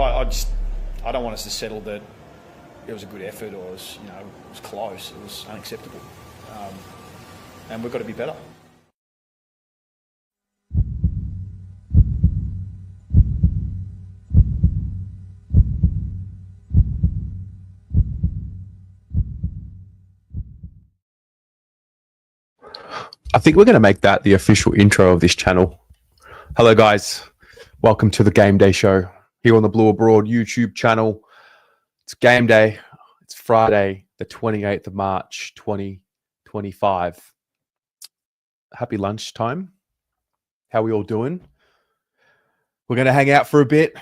I don't want us to settle that it was a good effort or it was close. It was unacceptable, and we've got to be better. I think we're going to make that the official intro of this channel. Hello, guys. Welcome to the Game Day Show here on the Blue Abroad YouTube channel. It's game day. It's Friday, the 28th of March, 2025. Happy lunchtime. How are we all doing? We're going to hang out for a bit,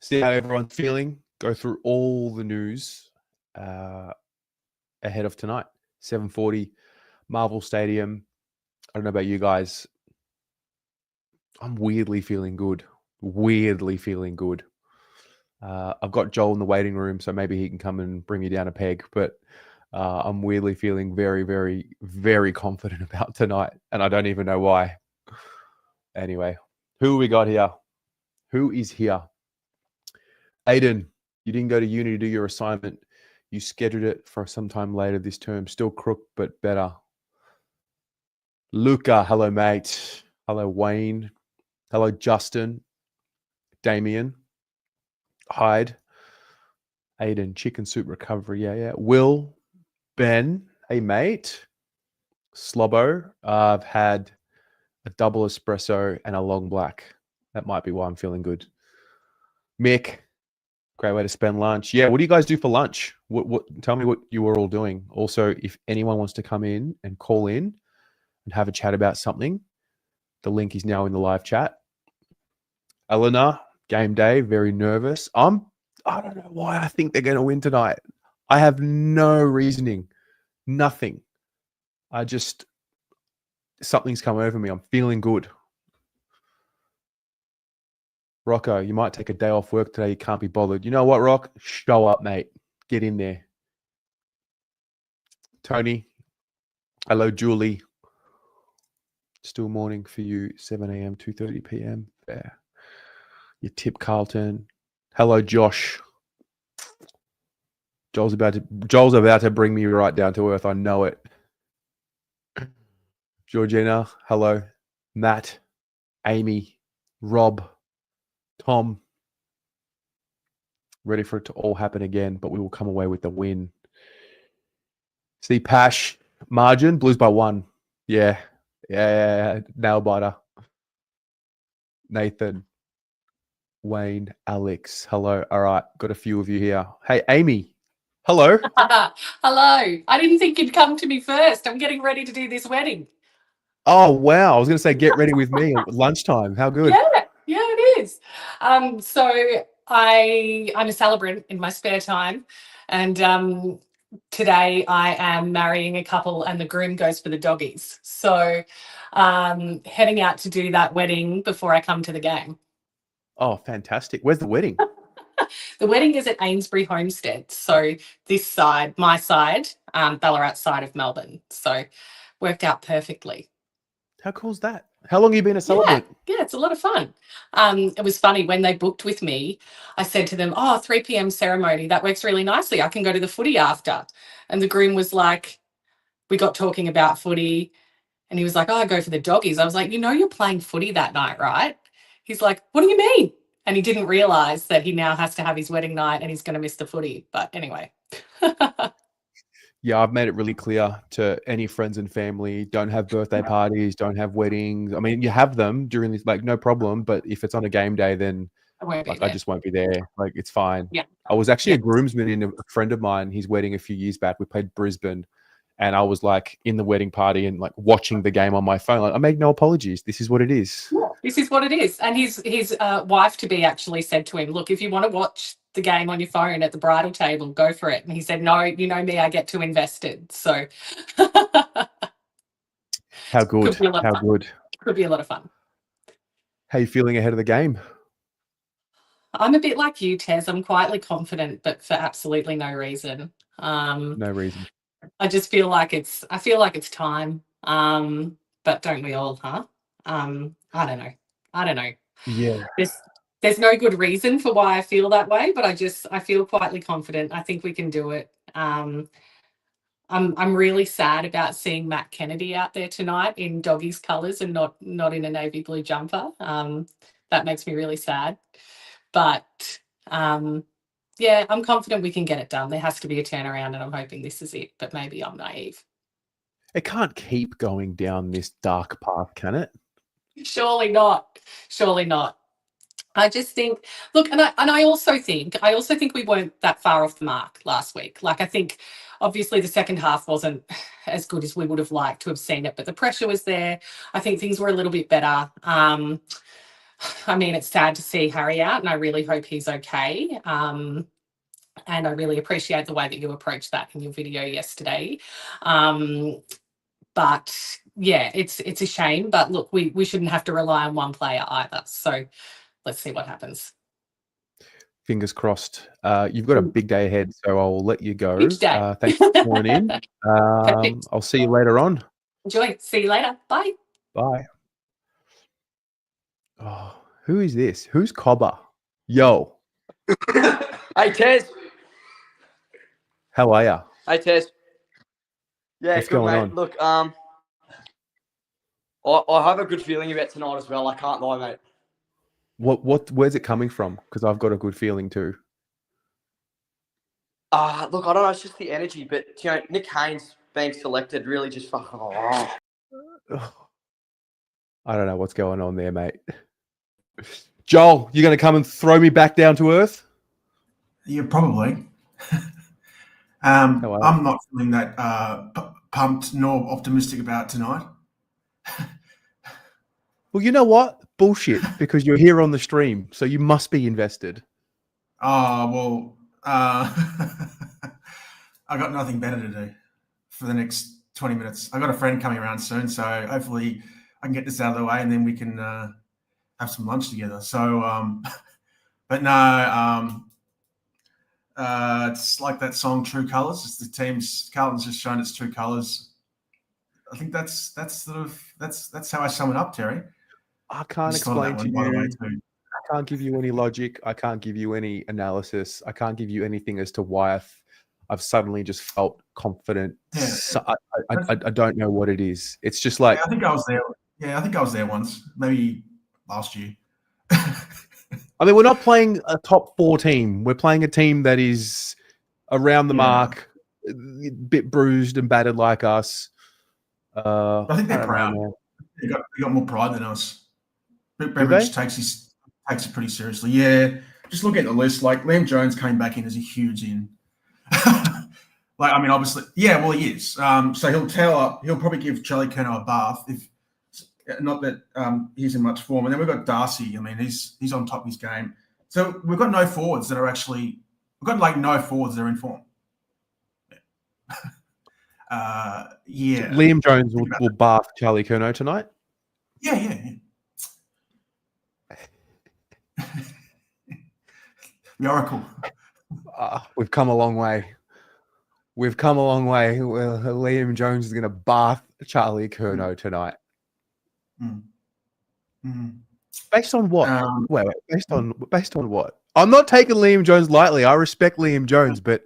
see how everyone's feeling, go through all the news ahead of tonight. 7:40. Marvel Stadium. I don't know about you guys. I'm weirdly feeling good. I've got Joel in the waiting room, so maybe he can come and bring me down a peg. But I'm weirdly feeling very, very, very confident about tonight, and I don't even know why. Anyway, who we got here? Who is here? Aiden, you didn't go to uni to do your assignment. You scheduled it for sometime later this term. Still crook, but better. Luca, hello, mate. Hello, Wayne. Hello, Justin. Damien. Hyde. Aiden, chicken soup recovery. Yeah. Will. Ben. Hey, mate. Slobbo. I've had a double espresso and a long black. That might be why I'm feeling good. Mick. Great way to spend lunch. Yeah, what do you guys do for lunch? Tell me what you were all doing. Also, if anyone wants to come in and call in and have a chat about something, the link is now in the live chat. Eleanor, game day, very nervous. I don't know why I think they're going to win tonight. I have no reasoning, nothing. Something's come over me. I'm feeling good. Rocco, you might take a day off work today. You can't be bothered. You know what, Rock? Show up, mate. Get in there. Tony. Hello, Julie. Still morning for you. 7 a.m., 2:30 p.m. Fair. You tip Carlton. Hello, Josh. Joel's about to bring me right down to earth. I know it. Georgina. Hello. Matt. Amy. Rob. Tom, ready for it to all happen again, but we will come away with the win. See, Pash, margin, Blues by 1. Yeah. Nail biter. Nathan, Wayne, Alex, hello. All right, got a few of you here. Hey, Amy, hello. Hello. I didn't think you'd come to me first. I'm getting ready to do this wedding. Oh, wow. I was going to say, get ready with me at lunchtime. How good. Yeah, it is. So I'm a celebrant in my spare time, and today I am marrying a couple, and the groom goes for the doggies. So heading out to do that wedding before I come to the game. Oh, fantastic. Where's the wedding? The wedding is at Ainsbury Homestead. So this side, my side, Ballarat side of Melbourne. So worked out perfectly. How cool is that? How long have you been a celebrant? Yeah, it's a lot of fun. It was funny when they booked with me, I said to them, 3 p.m. ceremony, that works really nicely. I can go to the footy after. And the groom was like, we got talking about footy and he was like, I go for the doggies. I was like, you're playing footy that night, right? He's like, what do you mean? And he didn't realize that he now has to have his wedding night and he's going to miss the footy. But anyway. Yeah, I've made it really clear to any friends and family, don't have birthday parties, don't have weddings. I mean, you have them during this, no problem. But if it's on a game day, then I just won't be there. It's fine. Yeah. I was actually a groomsman in a friend of mine, his wedding a few years back. We played Brisbane and I was in the wedding party and watching the game on my phone. I make no apologies. This is what it is. Yeah, this is what it is. And his wife-to-be actually said to him, look, if you want to watch the game on your phone at the bridal table, go for it. And he said, no, you know me, I get too invested. So how good. How good. Could be a lot of fun. How are you feeling ahead of the game? I'm a bit like you, Tez. I'm quietly confident, but for absolutely no reason. No reason. I just feel like it's time. But don't we all, huh? I don't know. Yeah. there's no good reason for why I feel that way, but I feel quietly confident. I think we can do it. I'm really sad about seeing Matt Kennedy out there tonight in doggies colours and not in a navy blue jumper. That makes me really sad. But yeah, I'm confident we can get it done. There has to be a turnaround, and I'm hoping this is it. But maybe I'm naive. It can't keep going down this dark path, can it? Surely not. Surely not. I just think, look, and I also think we weren't that far off the mark last week. Like, I think obviously the second half wasn't as good as we would have liked to have seen it, but the pressure was there. I think things were a little bit better. I mean, it's sad to see Harry out, and I really hope he's okay. And I really appreciate the way that you approached that in your video yesterday. But yeah, it's a shame. But look, we shouldn't have to rely on one player either. So let's see what happens. Fingers crossed. You've got a big day ahead, so I'll let you go. Huge day. Thanks for calling in. I'll see you later on. Enjoy. See you later. Bye. Bye. Oh, who is this? Who's Cobber? Yo. Hey, Tez. How are ya? Hey, Tez. Yeah, What's good, going mate. on? Look, I have a good feeling about tonight as well. I can't lie, mate. Where's it coming from? Because I've got a good feeling too. Look, I don't know. It's just the energy, but Nick Haynes being selected really just fucking. I don't know what's going on there, mate. Joel, you're going to come and throw me back down to earth? Yeah, probably. I'm not feeling that pumped nor optimistic about tonight. Well, you know what? Bullshit, because you're here on the stream, so you must be invested. Oh, well, I got nothing better to do for the next 20 minutes. I got a friend coming around soon, so hopefully I can get this out of the way and then we can have some lunch together. So, but no, it's like that song True Colours. It's the team's, Carlton's just shown its true colours. I think that's how I sum it up, Terry. I can't explain to you. I can't give you any logic. I can't give you any analysis. I can't give you anything as to why I've suddenly just felt confident. Yeah. So I don't know what it is. It's just like, I think I was there. Yeah, I think I was there once, maybe last year. I mean, we're not playing a top 4 team. We're playing a team that is around the mark, a bit bruised and battered like us. I think they're proud. They got more pride than us. Beveridge takes it pretty seriously. Yeah, just look at the list. Like, Liam Jones came back in as a huge in. Like, I mean, obviously, yeah, well, he is. So he'll tail up. He'll probably give Charlie Curnow a bath, if not that he's in much form. And then we've got Darcy. I mean, he's on top of his game. So we've got no forwards that are actually. We've got like no forwards that are in form. Yeah. Liam Jones will bath Charlie Curnow tonight. Yeah. The Oracle. We've come a long way. We've come a long way. Well, Liam Jones is going to bath Charlie Curnow tonight. Based on what? Wait. Based on what? I'm not taking Liam Jones lightly. I respect Liam Jones, but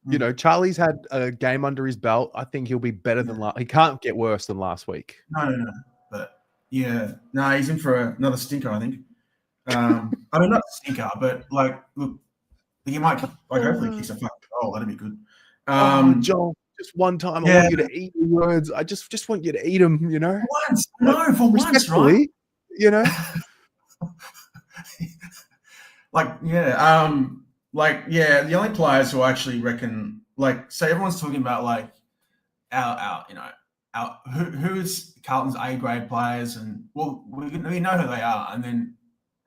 you know, Charlie's had a game under his belt. I think he'll be better than last. He can't get worse than last week. No. But yeah, no, he's in for another stinker, I think. I mean, not stinker, but like, look, he might hopefully kicks a fucking goal. That'd be good. Joel, just one time, I want you to eat your words. I just want you to eat them. You know, for once, right? You know, the only players who I actually reckon, like, so everyone's talking about like who's Carlton's A grade players, and well, we know who they are, and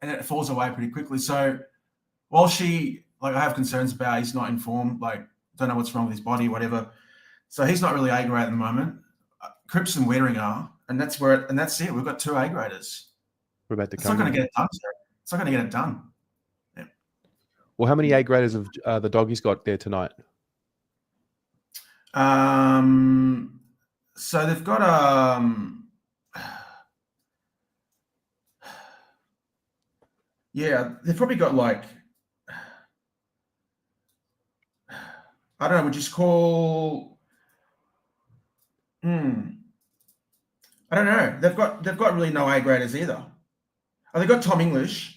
it falls away pretty quickly. So while I have concerns about he's not in form, like, don't know what's wrong with his body, whatever. So he's not really A grade at the moment. Cripps and Wiedering are, and that's it. We've got 2 A graders. We're about to It's not going to get it done, sir. It's not going to get it done. Yeah. Well, how many A graders have the doggies got there tonight? So they've got Yeah, they've probably got like, I don't know, would you just call, I don't know. They've got really no A graders either. Oh, they got Tom English.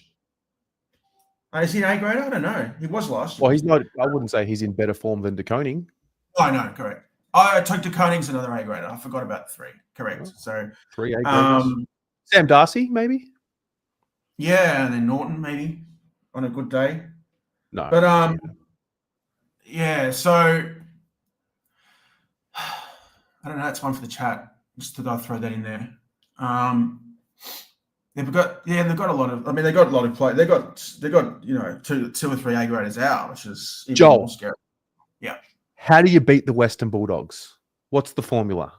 Is he an A grader? I don't know. He was last year. Well, he's not. I wouldn't say he's in better form than De Koning. Oh, no, correct. I took De Koning's another A grader. I forgot about 3. Correct. So 3 A graders. Sam Darcy, maybe. Yeah, and then Norton maybe on a good day. No, but yeah. So I don't know. That's one for the chat. Just to throw that in there. They've got a lot of. I mean, they got a lot of play. They got two or 3 A graders out, which is even more scary. Yeah. How do you beat the Western Bulldogs? What's the formula?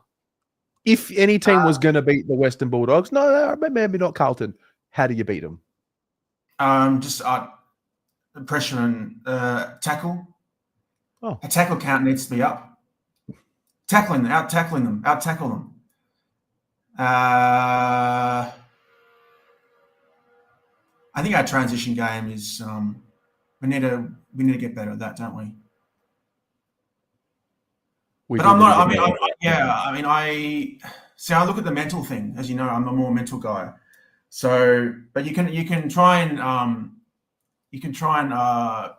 If any team was going to beat the Western Bulldogs, no, maybe not Carlton. How do you beat them? Just pressure and tackle. Oh, a tackle count needs to be up. Out tackle them. I think our transition game is we need to get better at that, don't we? I look at the mental thing. As you know, I'm a more mental guy. So, but you can try and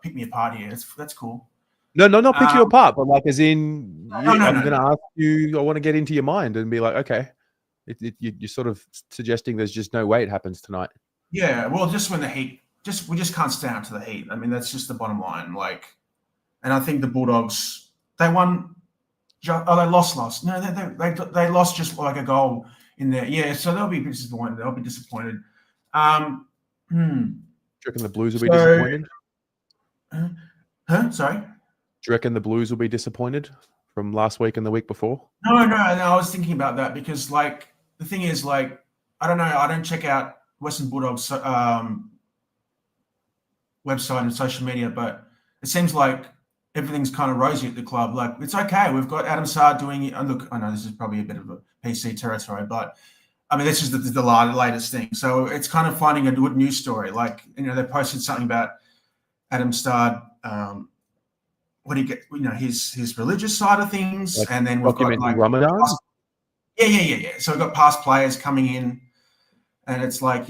pick me apart here. That's cool. No, not pick you apart, but like as in, I'm going to ask you. I want to get into your mind and be like, okay, you're sort of suggesting there's just no way it happens tonight. Yeah, well, just when the heat, we just can't stand up to the heat. I mean, that's just the bottom line. Like, and I think the Bulldogs, they won. Oh, they lost. No, they lost just like a goal in there. Yeah, so they'll be disappointed. Do you reckon the Blues will be disappointed? Sorry? Do you reckon the Blues will be disappointed from last week and the week before? No. I was thinking about that because, like, the thing is, like, I don't know. I don't check out Western Bulldogs website and social media, but it seems like everything's kind of rosy at the club. Like, it's okay. We've got Adam Sard doing it. And look, I know this is probably a bit of a PC territory, but I mean, this is the latest thing. So it's kind of finding a good news story. Like, they posted something about Adam Sard, what he get, his religious side of things, like, and then we've got like Ramadan. Yeah. So we've got past players coming in, and it's like,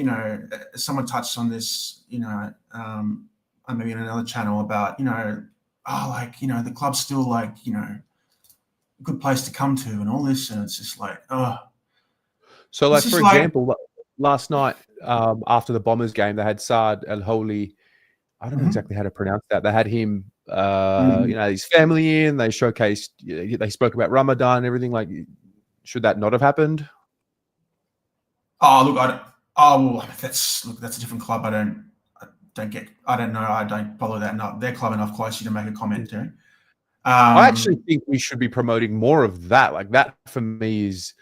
someone touched on this, maybe in another channel about, the club's still like, a good place to come to and all this, and it's just like, oh. So, like, for example, last night after the Bombers game, they had Saad El Holy. I don't know exactly how to pronounce that. They had him, his family in. They showcased. They spoke about Ramadan and everything. Like, should that not have happened? Oh, look, that's a different club. I don't know. I don't follow that. No, their club enough closely to make a comment to. I actually think we should be promoting more of that. Like, that for me is.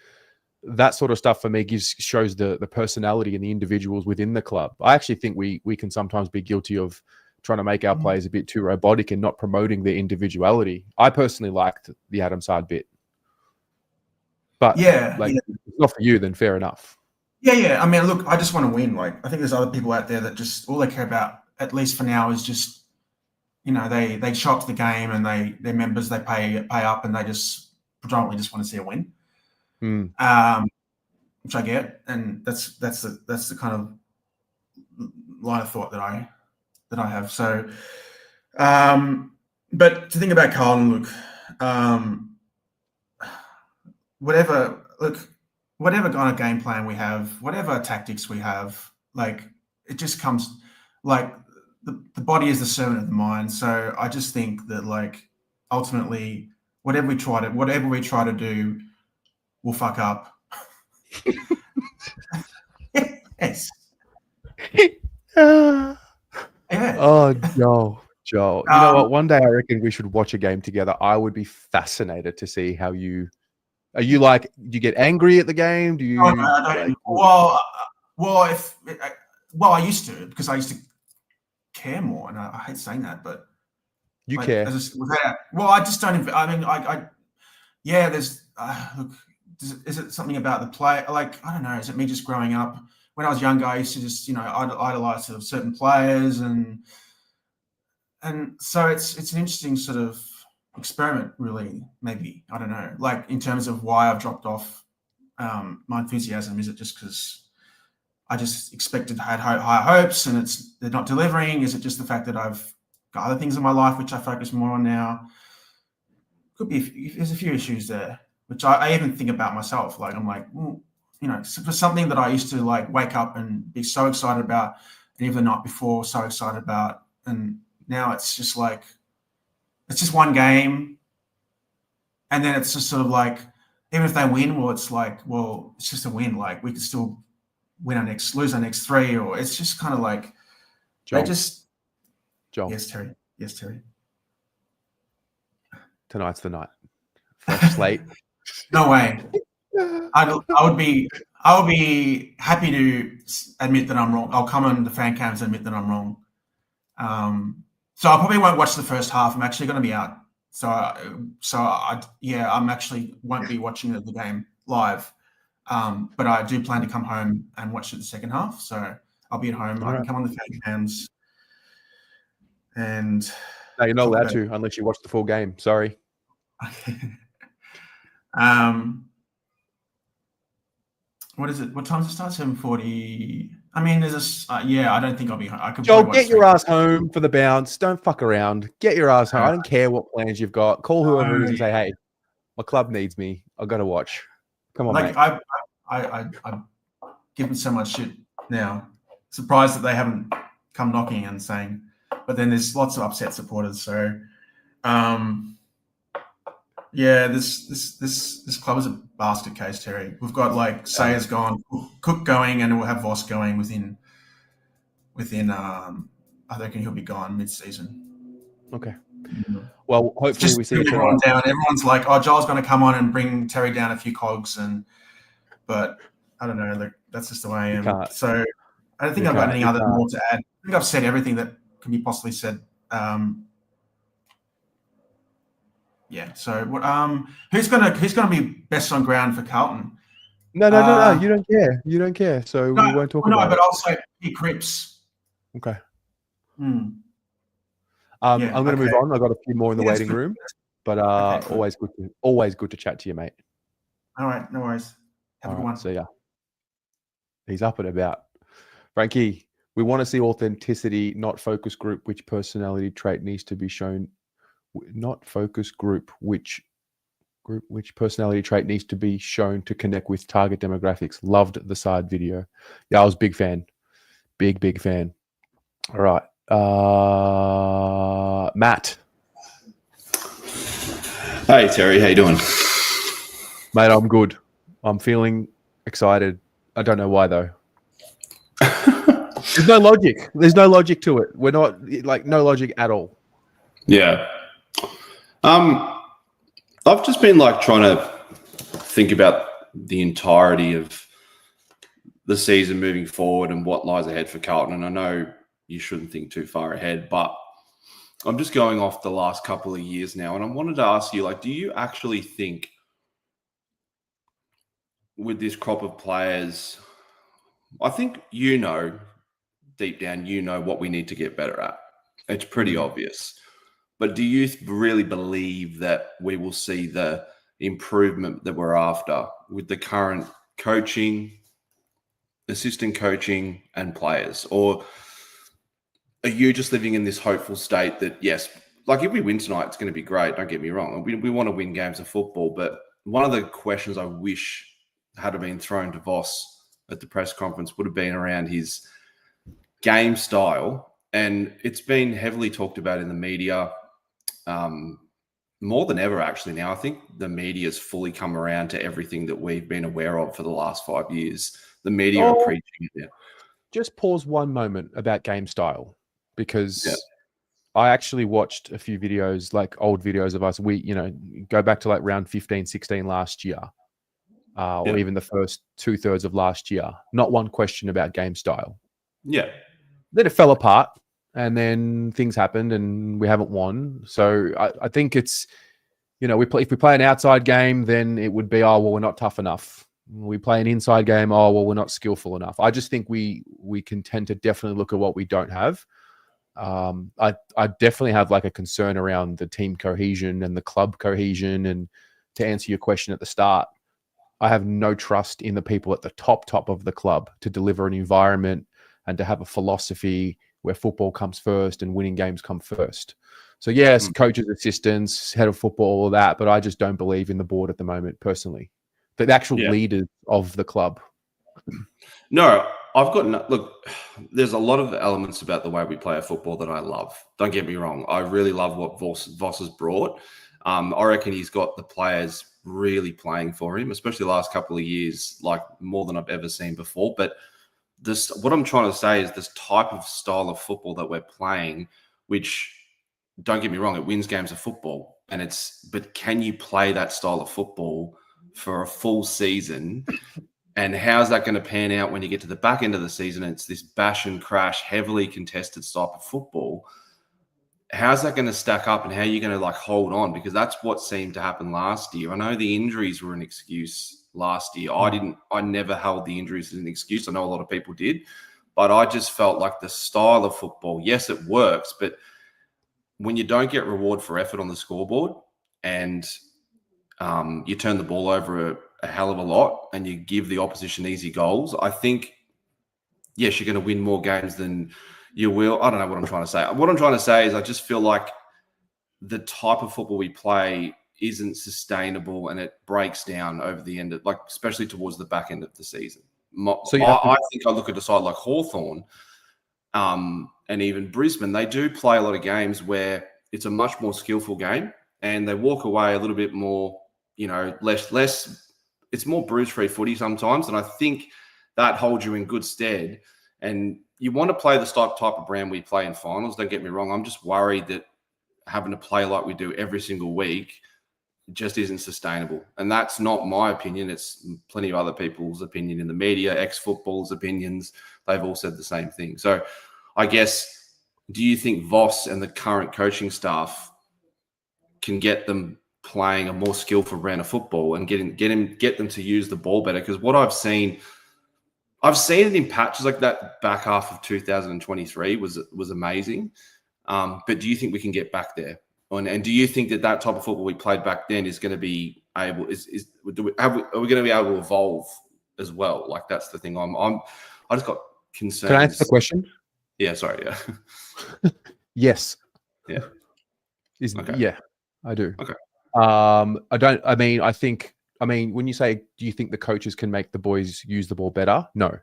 That sort of stuff for me shows the personality and the individuals within the club. I actually think we can sometimes be guilty of trying to make our players a bit too robotic and not promoting their individuality. I personally liked the Adam Sard bit. But if it's not for you, then fair enough. Yeah. I mean, look, I just want to win. Like, I think there's other people out there that just all they care about, at least for now, is just, they show up to the game and their members, they pay up and they just predominantly just want to see a win. Which I get, and that's the kind of line of thought that I have. So, but to think about Carlton, look, whatever kind of game plan we have, whatever tactics we have, like, it just comes like the body is the servant of the mind. So I just think that, like, ultimately, whatever we try to do, we'll fuck up. Yes. Yeah. Oh, Joel. You know what? One day I reckon we should watch a game together. I would be fascinated to see how you are. You like? Do you get angry at the game? Do you? No, I don't. I used to, because I used to care more, and I hate saying that, but you care. I just don't. I mean, there's look. Is it something about the play? Like, I don't know. Is it me just growing up when I was younger, I used to just, idolize sort of certain players, and so it's an interesting sort of experiment, really. Maybe, I don't know, like in terms of why I've dropped off my enthusiasm. Is it just because I just had high hopes and they're not delivering? Is it just the fact that I've got other things in my life which I focus more on now? Could be. There's a few issues there, which I even think about myself. Like, I'm like, for something that I used to like wake up and be so excited about, and even the night before so excited about, and now it's just like, it's just one game, and then it's just sort of like, even if they win, well, it's like, well, it's just a win. Like, we could still lose our next 3, or it's just kind of like, Joel. Joel. Yes, Terry. Tonight's the night. Fresh slate. No way. I would be happy to admit that I'm wrong. I'll come on the fan cams and admit that I'm wrong. So I probably won't watch the first half. I'm actually going to be out. So I'm actually won't be watching the game live. But I do plan to come home and watch it the second half. So I'll be at home. I can come on the fan cams. And no, you're not allowed to unless you watch the full game. Sorry. Okay. What is it? What time does it start? 7:40. I mean, there's this. I don't think I'll be home. I could. Joel, get your ass home for the bounce. Don't fuck around. Get your ass home. I don't care what plans you've got. Call whoever it is and say, "Hey, my club needs me. I've got to watch." Come on, mate. I give them so much shit now. Surprised that they haven't come knocking and saying. But then there's lots of upset supporters. So, this club is a basket case, Terry. We've got like Sayers gone, Cook going, and we'll have Voss going within. I reckon he'll be gone mid-season. Okay. Well, hopefully we see everyone down. Everyone's like, "Oh, Joel's going to come on and bring Terry down a few cogs," but I don't know. Like, that's just the way I am. So I don't think I've got anything more to add. I think I've said everything that can be possibly said. So who's gonna be best on ground for Carlton? No. You don't care. You don't care. So we won't talk about it. No, but I'll say he Cripps. Okay. I'm going to move on. I've got a few more in the waiting room, but always good to chat to you, mate. All right, no worries. Have a good one. See ya. He's up and about. Frankie, we want to see authenticity, not focus group. Which personality trait needs to be shown? Not focus group. Which personality trait needs to be shown to connect with target demographics? Loved the side video. Yeah, I was a big fan. Big fan. All right. Matt. Hey Terry, how you doing? Mate, I'm good. I'm feeling excited. I don't know why though. There's no logic. There's no logic to it. We're not like no logic at all. Yeah. I've just been like trying to think about the entirety of the season moving forward and what lies ahead for Carlton. And I know you shouldn't think too far ahead, but I'm just going off the last couple of years now. And I wanted to ask you, like, do you actually think with this crop of players, I think deep down, what we need to get better at. It's pretty obvious. But do you really believe that we will see the improvement that we're after with the current coaching, assistant coaching, and players? Or are you just living in this hopeful state that, yes, like if we win tonight, it's going to be great. Don't get me wrong. We want to win games of football. But one of the questions I wish had been thrown to Voss at the press conference would have been around his game style. And it's been heavily talked about in the media, more than ever, actually. Now, I think the media's fully come around to everything that we've been aware of for the last 5 years. The media are preaching it now. Just pause one moment about game style, because I actually watched a few videos, like old videos of us. We, go back to like round 15, 16 last year, or even the first 2/3 of last year. Not one question about game style. Yeah. Then it fell apart. And then things happened and we haven't won. So I think it's, if we play an outside game, then it would be, we're not tough enough. We play an inside game. Oh, well, we're not skillful enough. I just think we can tend to definitely look at what we don't have. I definitely have like a concern around the team cohesion and the club cohesion. And to answer your question at the start, I have no trust in the people at the top of the club to deliver an environment and to have a philosophy where football comes first and winning games come first. So yes, coaches, assistants, head of football, all of that, but I just don't believe in the board at the moment, personally. The actual leaders of the club. No, I've got look. There's a lot of elements about the way we play football that I love. Don't get me wrong. I really love what Voss has brought. I reckon he's got the players really playing for him, especially the last couple of years, like more than I've ever seen before. But what I'm trying to say is this type of style of football that we're playing, which, don't get me wrong, it wins games of football, but can you play that style of football for a full season? And how's that going to pan out when you get to the back end of the season? It's this bash and crash, heavily contested type of football. How's that going to stack up, and how are you going to like hold on? Because that's what seemed to happen last year. I know the injuries were an excuse last year. I never held the injuries as an excuse. I know a lot of people did, but I just felt like the style of football, yes, it works, but when you don't get reward for effort on the scoreboard and you turn the ball over a hell of a lot and you give the opposition easy goals, I think, yes, you're going to win more games than you will. I don't know what I'm trying to say. What I'm trying to say is I just feel like the type of football we play isn't sustainable and it breaks down over the end of, like, especially towards the back end of the season. I think I look at a side like Hawthorn and even Brisbane, they do play a lot of games where it's a much more skillful game and they walk away a little bit more, less, it's more bruise-free footy sometimes. And I think that holds you in good stead. And you want to play the type of brand we play in finals. Don't get me wrong. I'm just worried that having to play like we do every single week just isn't sustainable. And that's not my opinion. It's plenty of other people's opinion in the media, ex-footballers' opinions. They've all said the same thing. So I guess, do you think Voss and the current coaching staff can get them playing a more skillful brand of football and get them to use the ball better? Because what I've seen it in patches, like that back half of 2023 was amazing. But do you think we can get back there? And do you think that type of football we played back then is going to be able? Are we going to be able to evolve as well? Like, that's the thing. I just got concerns. Can I answer the question? Yeah. Sorry. Yeah. Yes. Yeah. Okay. Yeah, I do. Okay. When you say, do you think the coaches can make the boys use the ball better? No.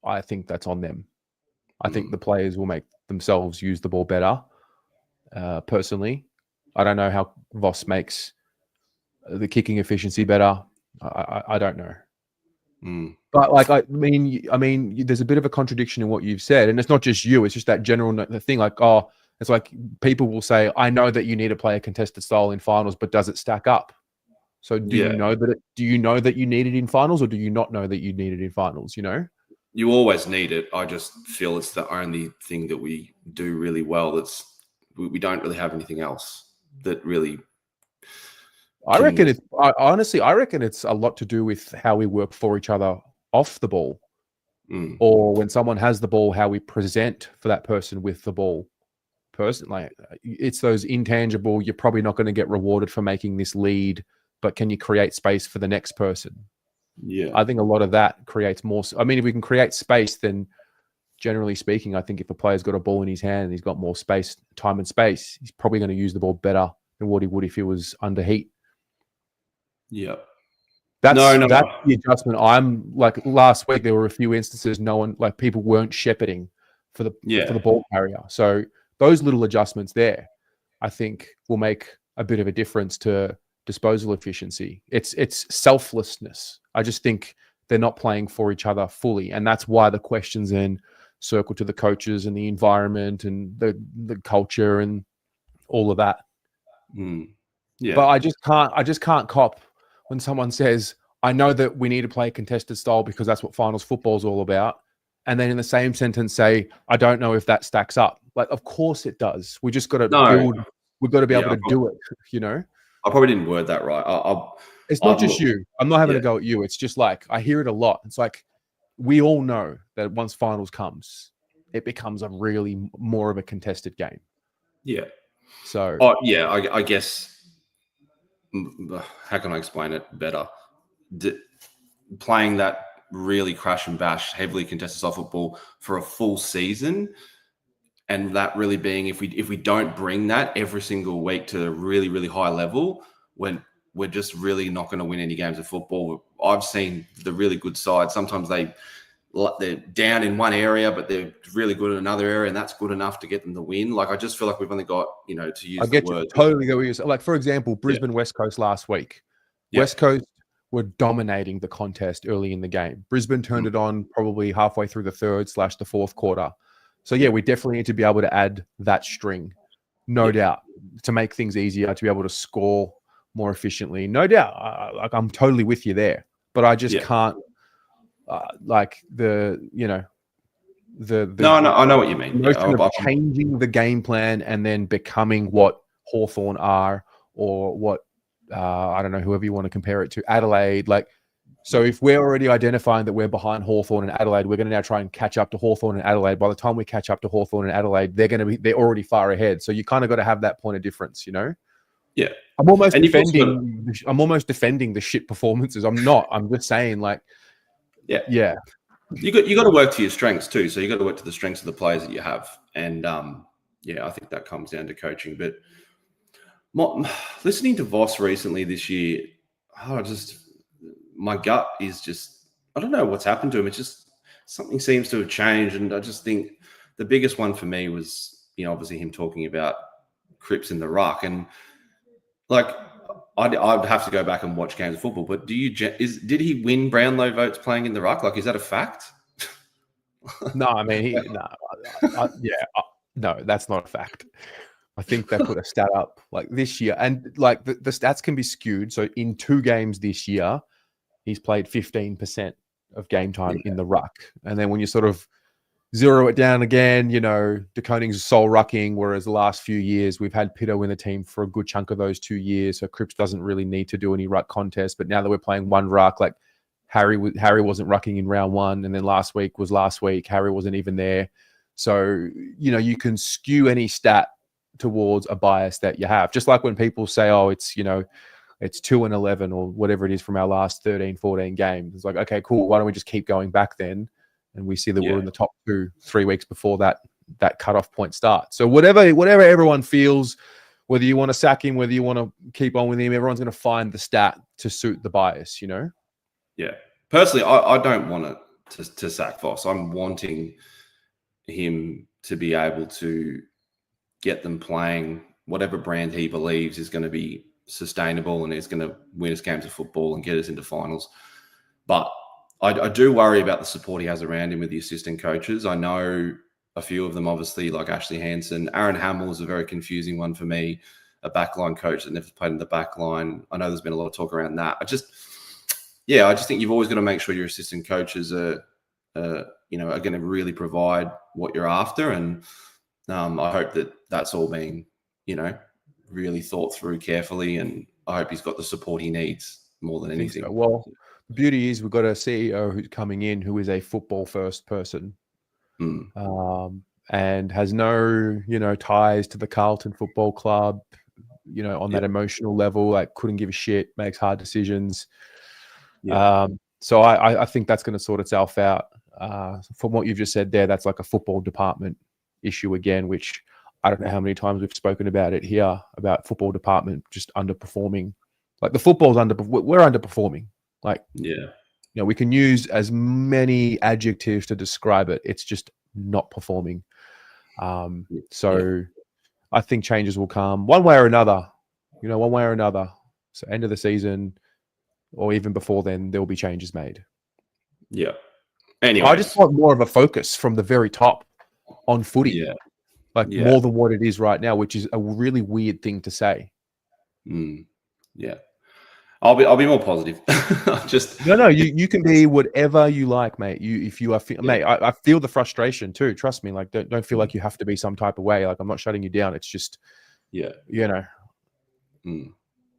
I think that's on them. I think the players will make themselves use the ball better. Personally, I don't know how Voss makes the kicking efficiency better. I don't know. But like, I mean, there's a bit of a contradiction in what you've said, and it's not just you. It's just that general thing. Like, it's like people will say, "I know that you need to play a contested style in finals, but does it stack up?" So, do you know that you need it in finals, or do you not know that you need it in finals? You always need it. I just feel it's the only thing that we do really well. We don't really have anything else that really. I reckon it's a lot to do with how we work for each other off the ball, or when someone has the ball, how we present for that person with the ball. Like, it's those intangible. You're probably not going to get rewarded for making this lead, but can you create space for the next person? Yeah, I think a lot of that creates more. I mean, if we can create space, then generally speaking, I think if a player's got a ball in his hand and he's got more space, time and space, he's probably going to use the ball better than what he would if he was under heat. Yeah. That's the adjustment. I'm like, last week, there were a few instances, people weren't shepherding for the ball carrier. So those little adjustments there, I think, will make a bit of a difference to disposal efficiency. It's selflessness. I just think they're not playing for each other fully. And that's why the questions then circle to the coaches and the environment and the culture and all of that. Yeah. But I just can't cop when someone says, I know that we need to play a contested style because that's what finals football is all about. And then in the same sentence say, I don't know if that stacks up. Like, of course it does. We just got to build. We've got to be able to do it, I probably didn't word that right. It's not just you. I'm not having to go at you. It's just like I hear it a lot. It's like we all know that once finals comes, it becomes a really more of a contested game. Yeah. So. I guess. How can I explain it better? Playing that really crash and bash, heavily contested style football for a full season, and that really being if we don't bring that every single week to a really, really high level, when we're just really not going to win any games of football. I've seen the really good side. Sometimes they're down in one area, but they're really good in another area, and that's good enough to get them to win. Like, I just feel like we've only got, to use the word. Totally get what you're saying. Like, for example, Brisbane West Coast last week. West Coast were dominating the contest early in the game. Brisbane turned it on probably halfway through the third / the fourth quarter. So, we definitely need to be able to add that string, no doubt, to make things easier, to be able to score more efficiently. No doubt. I'm totally with you there. But I just can't. No, I know what you mean. Notion of changing the game plan and then becoming what Hawthorn are, or what I don't know, whoever you want to compare it to, Adelaide. Like, so if we're already identifying that we're behind Hawthorn and Adelaide, we're going to now try and catch up to Hawthorn and Adelaide. By the time we catch up to Hawthorn and Adelaide, they're already far ahead. So you kind of got to have that point of difference, Yeah, I'm almost defending the shit performances. I'm not. I'm just saying, like. Yeah. You got to work to your strengths too. So you got to work to the strengths of the players that you have, and I think that comes down to coaching. But listening to Voss recently this year, my gut is just, I don't know what's happened to him. It's just something seems to have changed, and I just think the biggest one for me was obviously him talking about Cripps in the ruck, and like. I'd have to go back and watch games of football, but did he win Brownlow votes playing in the ruck? Like, is that a fact? No, I mean, no, that's not a fact. I think they put a stat up like this year, and like the stats can be skewed. So in 2 games this year, he's played 15% of game time in the ruck, and then when you sort of zero it down again, De Koning's sole rucking, whereas the last few years we've had Pitto in the team for a good chunk of those 2 years. So Cripps doesn't really need to do any ruck contests. But now that we're playing one ruck, like Harry wasn't rucking in round 1, and then last week. Harry wasn't even there. So, you can skew any stat towards a bias that you have. Just like when people say, oh, it's 2-11 or whatever it is from our last 13, 14 games. It's like, okay, cool. Why don't we just keep going back then? And we see that we're in the top 2-3 weeks before that cutoff point starts. So whatever everyone feels, whether you want to sack him, whether you want to keep on with him, everyone's going to find the stat to suit the bias, Yeah. Personally, I don't want to sack Voss. I'm wanting him to be able to get them playing whatever brand he believes is going to be sustainable and is going to win us games of football and get us into finals. But I do worry about the support he has around him with the assistant coaches. I know a few of them, obviously, like Ashley Hansen. Aaron Hamill is a very confusing one for me, a backline coach that never played in the backline. I know there's been a lot of talk around that. I just think you've always got to make sure your assistant coaches are going to really provide what you're after. And I hope that that's all being, really thought through carefully. And I hope he's got the support he needs more than anything. So. Well, the beauty is we've got a CEO who's coming in who is a football first person, and has no, ties to the Carlton Football Club, on that emotional level, like couldn't give a shit, makes hard decisions. So I think that's going to sort itself out. From what you've just said there, that's like a football department issue again, which I don't know how many times we've spoken about it here, about football department just underperforming. Like the football's we're underperforming. Like, we can use as many adjectives to describe it. It's just not performing. So I think changes will come one way or another, So end of the season or even before then, there will be changes made. Yeah. Anyway, I just want more of a focus from the very top on footy. Yeah. More than what it is right now, which is a really weird thing to say. Yeah. I'll be more positive. No, you can be whatever you like, mate. Mate, I feel the frustration too. Trust me. Like, don't feel like you have to be some type of way. Like, I'm not shutting you down. It's just,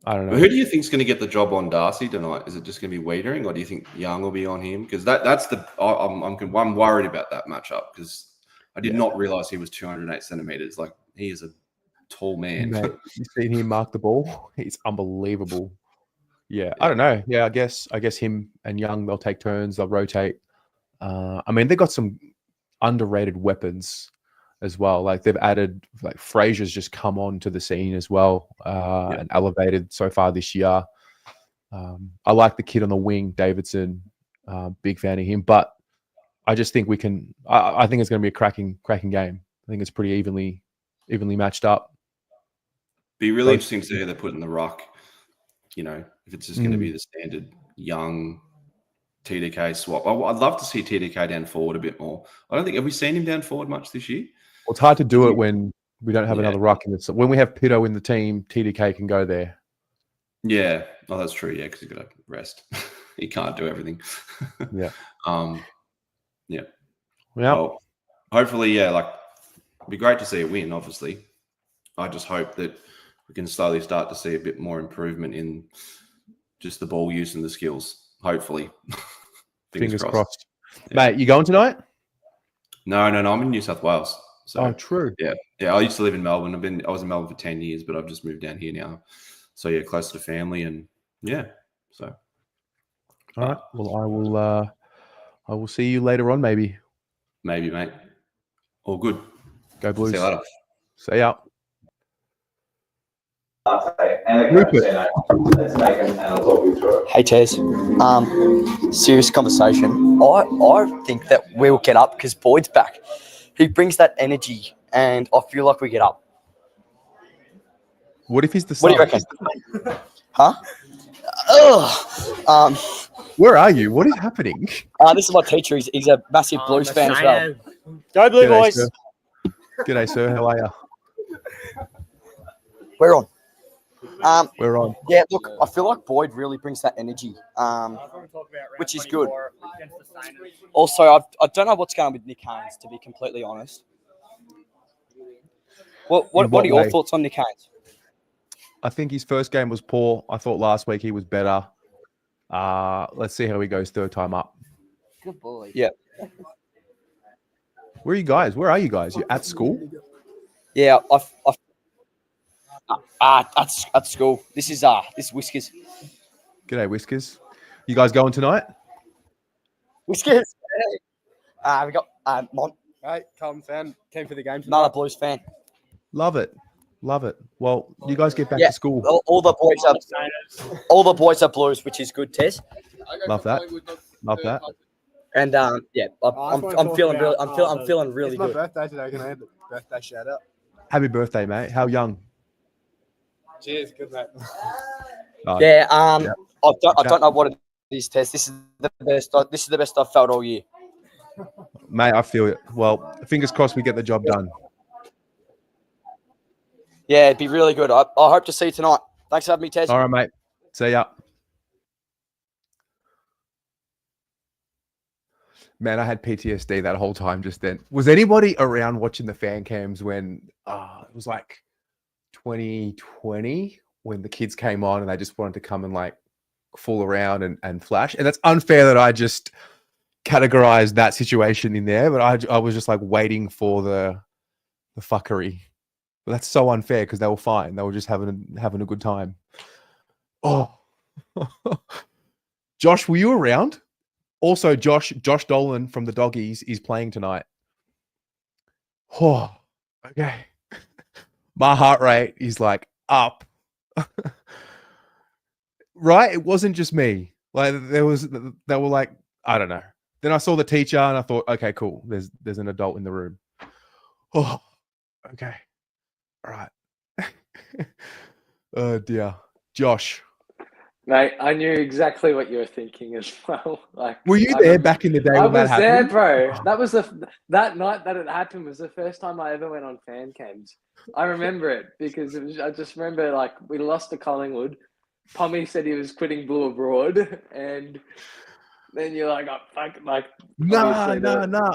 I don't know. But who do you think's going to get the job on Darcy tonight? Is it just going to be Wiedering, or do you think Young will be on him? Because that's the I'm worried about that matchup because I did not realize he was 208 centimeters. Like he is a tall man. Mate, you seen him mark the ball? He's unbelievable. Yeah, I don't know. Yeah, I guess him and Young, they'll take turns. They'll rotate. I mean, they've got some underrated weapons as well. Like they've added, like Fraser's just come on to the scene as well and elevated so far this year. I like the kid on the wing, Davidson. Big fan of him, but I just think we can. I think it's going to be a cracking game. I think it's pretty evenly matched up. Be really interesting to see who they put in the ruck. You know, if it's just going to be the standard Young TDK swap. I'd love to see TDK down forward a bit more. I don't think have we seen him down forward much this year. Well, it's hard to do it when we don't have another ruck in it. So when we have Pitto in the team, TDK can go there. Yeah, oh, that's true. Yeah, because he's got to rest. He can't do everything. Yeah. Yeah. Well, hopefully, like it'd be great to see a win. Obviously, I just hope that we can slowly start to see a bit more improvement in just the ball use and the skills. Hopefully, fingers crossed. Yeah. Mate, you going tonight? No. I'm in New South Wales. So, true. Yeah. I used to live in Melbourne. I was in Melbourne for 10 years, but I've just moved down here now. So yeah, closer to family and so. All right. Well, I will see you later on, maybe. Maybe, mate. All good. Go Blues. See you later. See ya. Hey Tez, serious conversation. I think that we'll get up because Boyd's back. He brings that energy, and I feel like we get up. What if he's the? What do you reckon? Huh? Where are you? What is happening? This is my teacher. He's a massive Blues fan as well. Go Blue Boys! Sir. G'day, sir. How are you? We're on. We're on. Yeah, look, I feel like Boyd really brings that energy, which is good. Also, I don't know what's going on with Nick Haynes, to be completely honest. What are your thoughts on Nick Haynes? I think his first game was poor. I thought last week he was better. Let's see how he goes third time up. Good boy. Yeah. Where are you guys? Where are you guys? You at school? Yeah, at school. This is Whiskers. G'day, Whiskers. You guys going tonight? Whiskers. We got Mont. Hey, Carlton fan. Came for the game. Another Blues fan. Love it. Well, you guys get back to school. All the boys are Blues, which is good, Tez. Love that. And I'm feeling really it's my good. birthday today. Can I have a birthday shout out? Happy birthday, mate. How young? Cheers, good mate. I don't know what it is, Tez. This is the best I've felt all year. Mate, I feel it. Well, fingers crossed we get the job done. Yeah, it'd be really good. I hope to see you tonight. Thanks for having me, Tez. All right, mate. See ya. Man, I had PTSD that whole time just then. Was anybody around watching the fan cams when it was like 2020 when the kids came on and they just wanted to come and like fool around and flash? And that's unfair that I just categorized that situation in there, but I was just like waiting for the fuckery. But that's so unfair because they were fine. They were just having a good time. Oh, Josh, were you around? Also, Josh Dolan from the Doggies is playing tonight. Oh, okay. My heart rate is like up. Right? It wasn't just me. Like they were like, I don't know. Then I saw the teacher and I thought, okay, cool. There's an adult in the room. Oh, okay. All right. Oh dear. Josh. Mate, I knew exactly what you were thinking as well. Like, were you there back in the day when that happened? I was there, bro. That was that night that it happened was the first time I ever went on fan cams. I remember it because I just remember like we lost to Collingwood. Pommy said he was quitting Blue Abroad, and then you're like, oh, fuck, like no.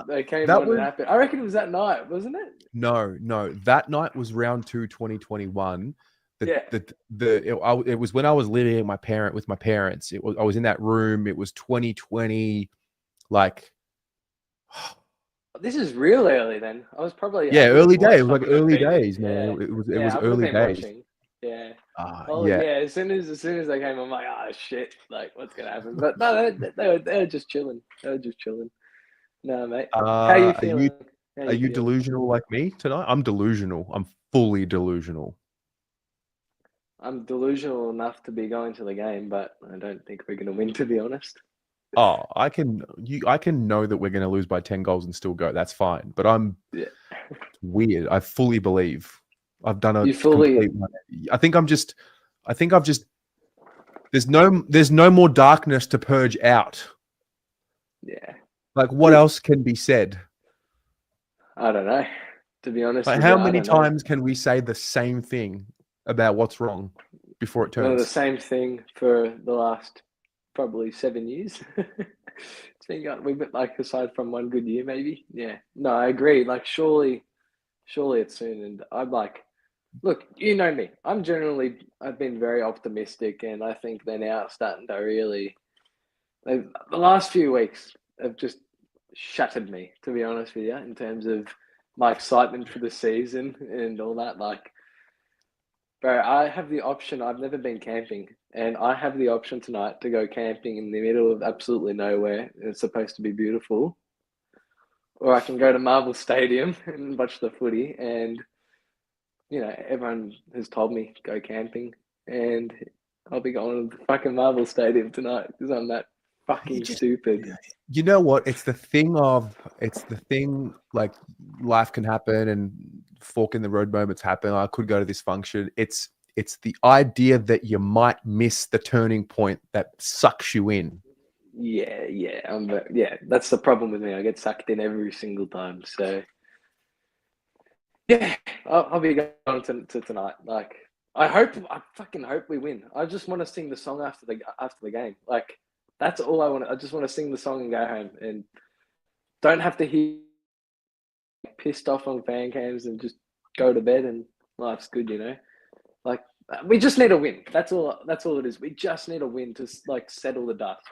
They came on and happened. I reckon it was that night, wasn't it? No. That night was round 2, 2021. It was when I was living with my parents. I was in that room. It was 2020, like. This is real early then. I was probably early days. It was watched like on early the TV. days, man. It was I would have early been days. watching. Yeah. Yeah. As soon as they came, I'm like, oh shit, like what's gonna happen? But no, they were just chilling. They were just chilling. No, mate. How are you feeling? Are you delusional like me tonight? I'm delusional. I'm fully delusional. I'm delusional enough to be going to the game, but I don't think we're gonna win, to be honest. Oh, I can know that we're going to lose by 10 goals and still go. That's fine. But I'm weird. I fully believe I've done a complete. I think I've just. There's no more darkness to purge out. Yeah. Like what else can be said? I don't know. To be honest, like how many times can we say the same thing about what's wrong before it turns? The same thing for the last probably 7 years. It's been going, we've been like aside from one good year, maybe. Yeah. No, I agree. Like surely it's soon. And I'm like, look, you know me. I've been very optimistic, and I think they're now starting to really. The last few weeks have just shattered me, to be honest with you, in terms of my excitement for the season and all that. Like, bro, I have the option. I've never been camping, and I have the option tonight to go camping in the middle of absolutely nowhere. It's supposed to be beautiful. Or I can go to Marvel Stadium and watch the footy. And, you know, everyone has told me go camping. And I'll be going to the fucking Marvel Stadium tonight because I'm that fucking stupid. You know what? It's the thing like life can happen and fork in the road moments happen. I could go to this function. It's the idea that you might miss the turning point that sucks you in. Yeah. That's the problem with me. I get sucked in every single time. So yeah, I'll be going to tonight. Like I fucking hope we win. I just want to sing the song after the game. Like that's all I want. I just want to sing the song and go home and don't have to hear pissed off on fan cams and just go to bed and life's good, you know. Like we just need a win. That's all it is. We just need a win to like settle the dust.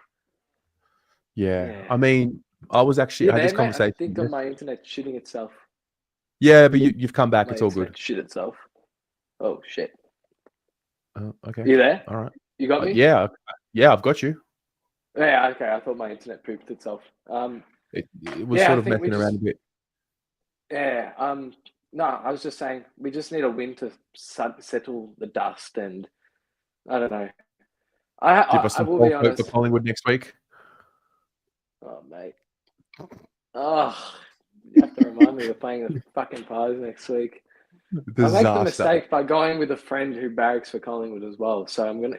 Yeah. I mean, I was actually I had this conversation. I think on my internet shitting itself. Yeah, but you've come back. It's all good. Shit itself. Oh shit. Okay. You there? All right. You got me? Yeah, I've got you. Yeah. Okay. I thought my internet pooped itself. It was sort of messing around a bit. Yeah. No, I was just saying we just need a win to settle the dust, and I don't know. I will be honest. For Collingwood next week. Oh mate. Oh, you have to remind me of playing the fucking Pies next week. Disaster. I make the mistake by going with a friend who barracks for Collingwood as well, so I'm gonna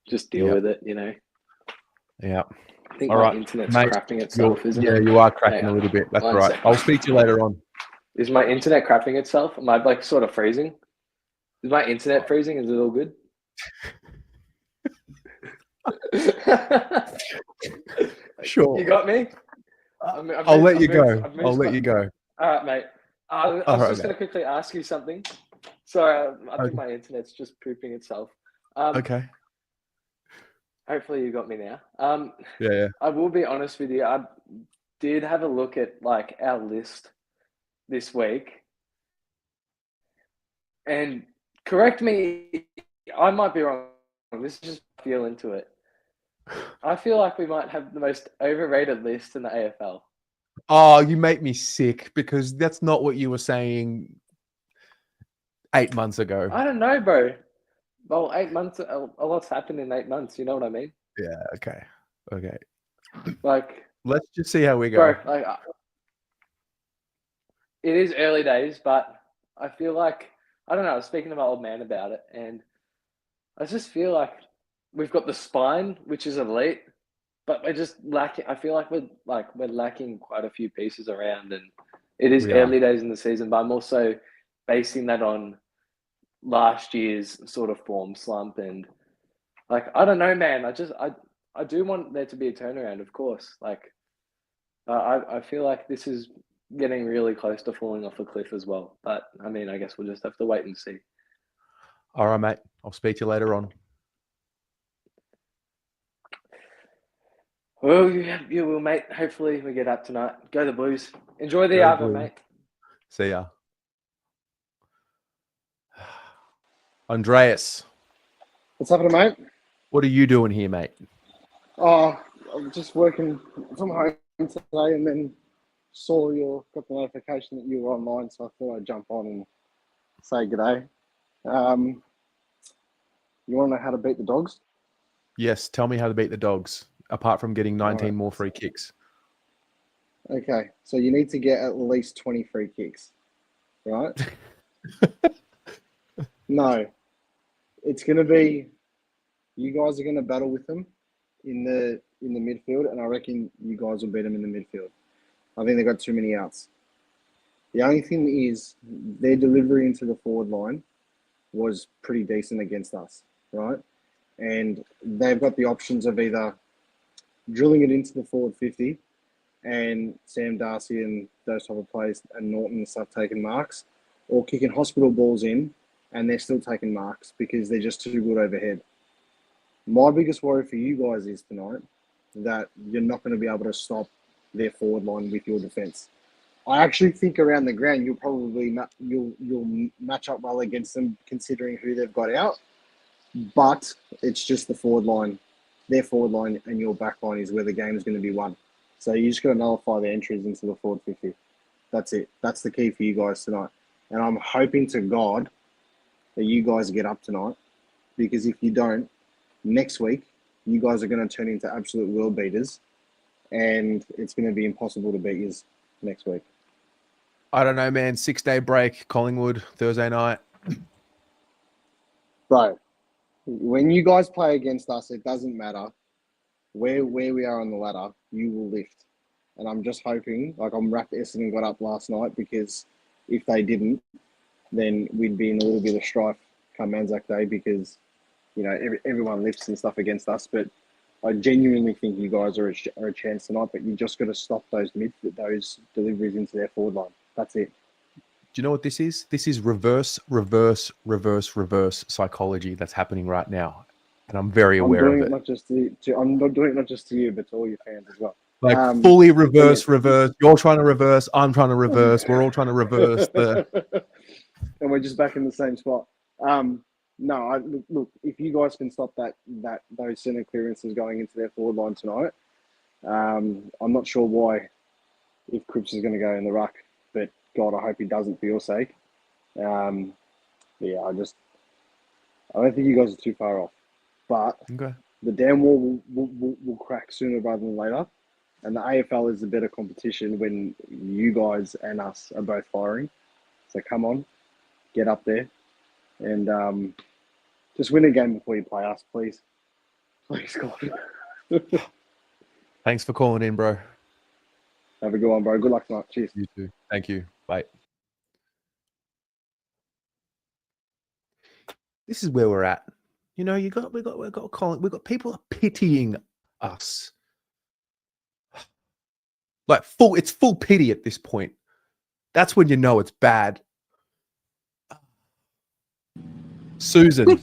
just deal with it, you know. Yeah. I think my internet's crapping itself, isn't it? Yeah, you are cracking a little bit. That's right. Second. I'll speak to you later on. Is my internet crapping itself? Am I like sort of freezing? Is my internet freezing? Is it all good? Sure. You got me? I'll let you go. All right, mate. I was just going to quickly ask you something. Sorry, I think my internet's just pooping itself. Okay. Hopefully you got me now. Yeah. I will be honest with you. I did have a look at like our list this week, and correct me, I might be wrong. This is just feel into it. I feel like we might have the most overrated list in the AFL. Oh, you make me sick because that's not what you were saying 8 months ago. I don't know, bro. Well, 8 months, a lot's happened in 8 months. You know what I mean? Yeah. Okay. Like, let's just see how we go. Bro, like, it is early days, but I feel like, I don't know, I was speaking to my old man about it, and I just feel like we've got the spine, which is elite, but we're just lacking. I feel like we're lacking quite a few pieces around, and it is early days in the season, but I'm also basing that on last year's sort of form slump, and like I don't know, man. I do want there to be a turnaround, of course. Like I feel like this is getting really close to falling off a cliff as well. But I mean, I guess we'll just have to wait and see. All right, mate. I'll speak to you later on. Well, you will, mate. Hopefully we get up tonight. Go the Blues. Enjoy the Go oven, Blues. mate. See ya. Andreas, What's happening, mate? what are you doing here, mate? Oh, I'm just working from home today, and then got the notification that you were online, so I thought I'd jump on and say g'day. You want to know how to beat the Dogs? Yes, tell me how to beat the Dogs, apart from getting 19 Right. more free kicks. Okay, so you need to get at least 20 free kicks, right? No, it's going to be, you guys are going to battle with them in the midfield, and I reckon you guys will beat them in the midfield. I think they've got too many outs. The only thing is their delivery into the forward line was pretty decent against us, right? And they've got the options of either drilling it into the forward 50 and Sam Darcy and those type of players and Norton and stuff taking marks, or kicking hospital balls in and they're still taking marks because they're just too good overhead. My biggest worry for you guys is tonight that you're not going to be able to stop their forward line with your defence. I actually think around the ground you'll probably you'll match up well against them considering who they've got out, but it's just the forward line, their forward line and your back line is where the game is going to be won. So you just got to nullify the entries into the forward 50. That's it. That's the key for you guys tonight. And I'm hoping to God that you guys get up tonight, because if you don't, next week you guys are going to turn into absolute world beaters, and it's going to be impossible to beat you next week. I don't know, man. 6-day break, Collingwood, Thursday night. Bro, when you guys play against us, it doesn't matter where we are on the ladder, you will lift. And I'm just hoping, like I'm wrapped Essendon got up last night, because if they didn't, then we'd be in a little bit of strife come Anzac Day, because, you know, everyone lifts and stuff against us. But I genuinely think you guys are a chance tonight, but you just got to stop those deliveries into their forward line. That's it. Do you know what this is? This is reverse psychology that's happening right now. And I'm very aware of it. I'm not doing it not just to you, but to all your fans as well. Like fully reverse. You're trying to reverse. I'm trying to reverse. We're all trying to reverse. And we're just back in the same spot. No, look, if you guys can stop those center clearances going into their forward line tonight, I'm not sure why, if Cripps is going to go in the ruck, but God, I hope he doesn't for your sake. Yeah, I don't think you guys are too far off. But okay. The damn wall will crack sooner rather than later. And the AFL is a better competition when you guys and us are both firing. So come on, get up there. And just win a game before you play us, please. Please, God. Thanks for calling in, bro. Have a good one, bro. Good luck tonight. Cheers. You too. Thank you. Bye. This is where we're at. You know, we got Colin. We got people pitying us. Like it's full pity at this point. That's when you know it's bad. Susan.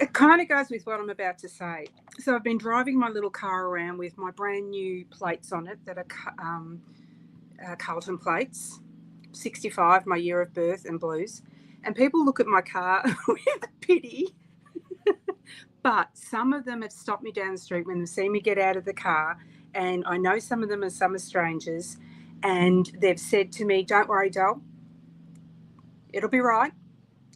It kind of goes with what I'm about to say. So I've been driving my little car around with my brand new plates on it that are Carlton plates, 65, my year of birth and blues. And people look at my car with pity. But some of them have stopped me down the street when they see me get out of the car. And I know some of them are strangers. And they've said to me, don't worry, doll. It'll be right.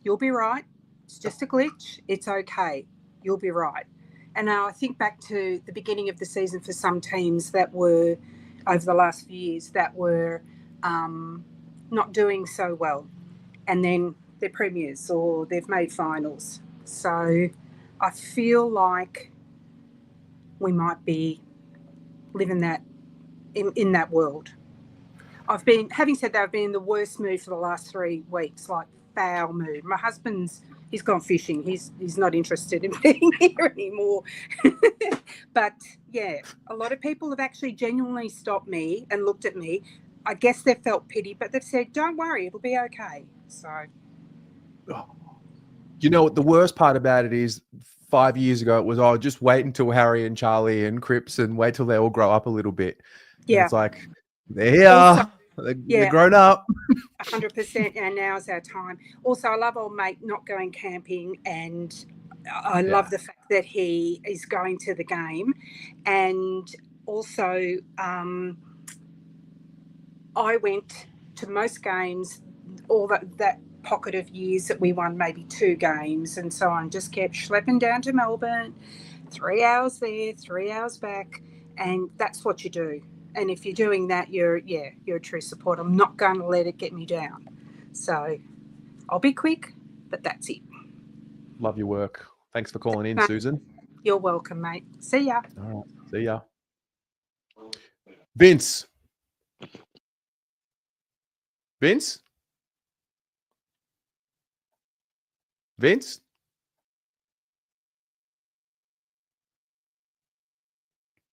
You'll be right. It's just a glitch. It's okay. You'll be right. And now I think back to the beginning of the season for some teams that were, over the last few years, that were not doing so well. And then they're premiers or they've made finals. So I feel like we might be living that in that world. Having said that, I've been in the worst mood for the last 3 weeks, like foul mood. My husband's he's gone fishing. He's not interested in being here anymore. But yeah, a lot of people have actually genuinely stopped me and looked at me. I guess they've felt pity, but they've said, "Don't worry, it'll be okay." So, you know what the worst part about it is? 5 years ago, it was, oh, just wait until Harry and Charlie and Cripps and wait till they all grow up a little bit. yeah. And it's like, they're here. Also, they're grown up. 100%. And now's our time. Also, I love old mate not going camping, and I love the fact that he is going to the game. And also, I went to most games, all that pocket of years that we won maybe 2 games and so on, just kept schlepping down to Melbourne, 3 hours there, 3 hours back, and that's what you do. And if you're doing that, you're a true supporter. I'm not going to let it get me down. So I'll be quick, but that's it. Love your work. Thanks for calling in, Susan. You're welcome, mate. See ya. All right. See ya. Vince?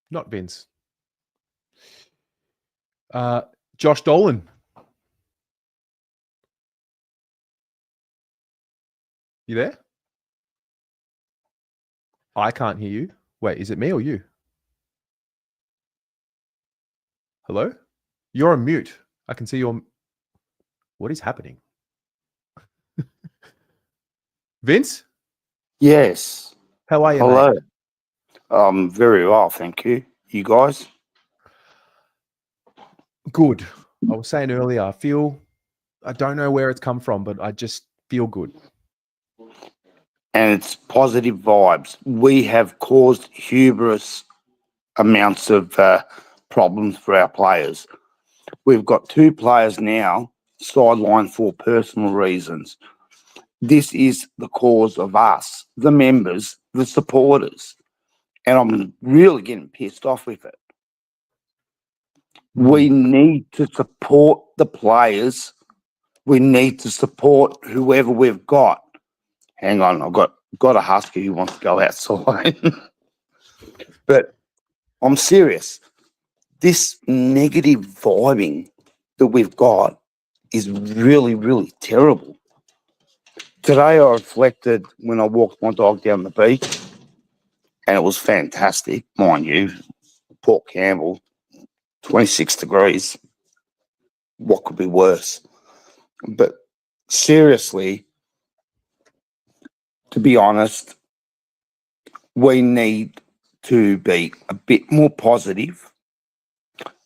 Not Vince. Josh Dolan. You there? I can't hear you. Wait, is it me or you? Hello? You're on mute. I can see you on... What is happening? Vince? Yes. How are you, Hello. mate? Very well, thank you. You guys? Good. I was saying earlier, I don't know where it's come from, but I just feel good. And it's positive vibes. We have caused hubris amounts of problems for our players. We've got 2 players now sidelined for personal reasons. This is the cause of us, the members, the supporters. And I'm really getting pissed off with it. We need to support the players. We need to support whoever we've got. Hang on, I've got a husky who wants to go outside. But I'm serious. This negative vibing that we've got is really, really terrible. Today I reflected when I walked my dog down the beach, and it was fantastic, mind you. Port Campbell, 26 degrees. What could be worse? But seriously, to be honest, we need to be a bit more positive,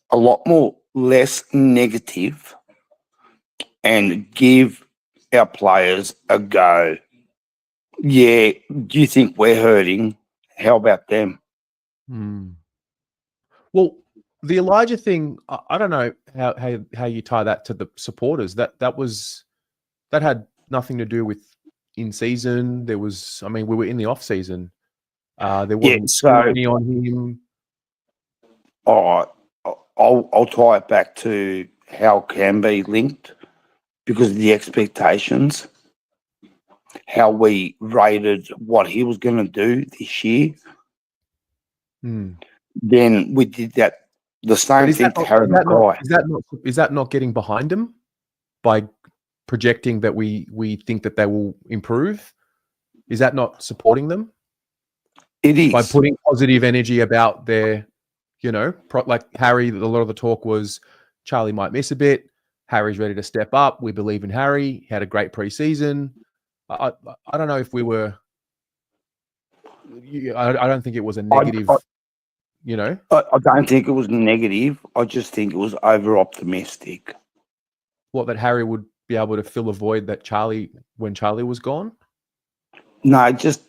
a lot more less negative, and give our players a go. Yeah, do you think we're hurting? How about them? Well, the Elijah thing, I don't know how you tie that to the supporters. That had nothing to do with in season. There was, I mean, we were in the off season. There wasn't scrutiny on him. All right, I'll tie it back to how it can be linked because of the expectations, how we rated what he was going to do this year. Then we did the same thing to Harry Mackay. Is that not getting behind him by projecting that we think that they will improve? Is that not supporting them? It is. By putting positive energy about their, like Harry, a lot of the talk was Charlie might miss a bit. Harry's ready to step up. We believe in Harry. He had a great preseason. I don't know if we were. I don't think it was a negative. I don't think it was negative. I just think it was over optimistic. What, that Harry would be able to fill a void that when Charlie was gone? No, just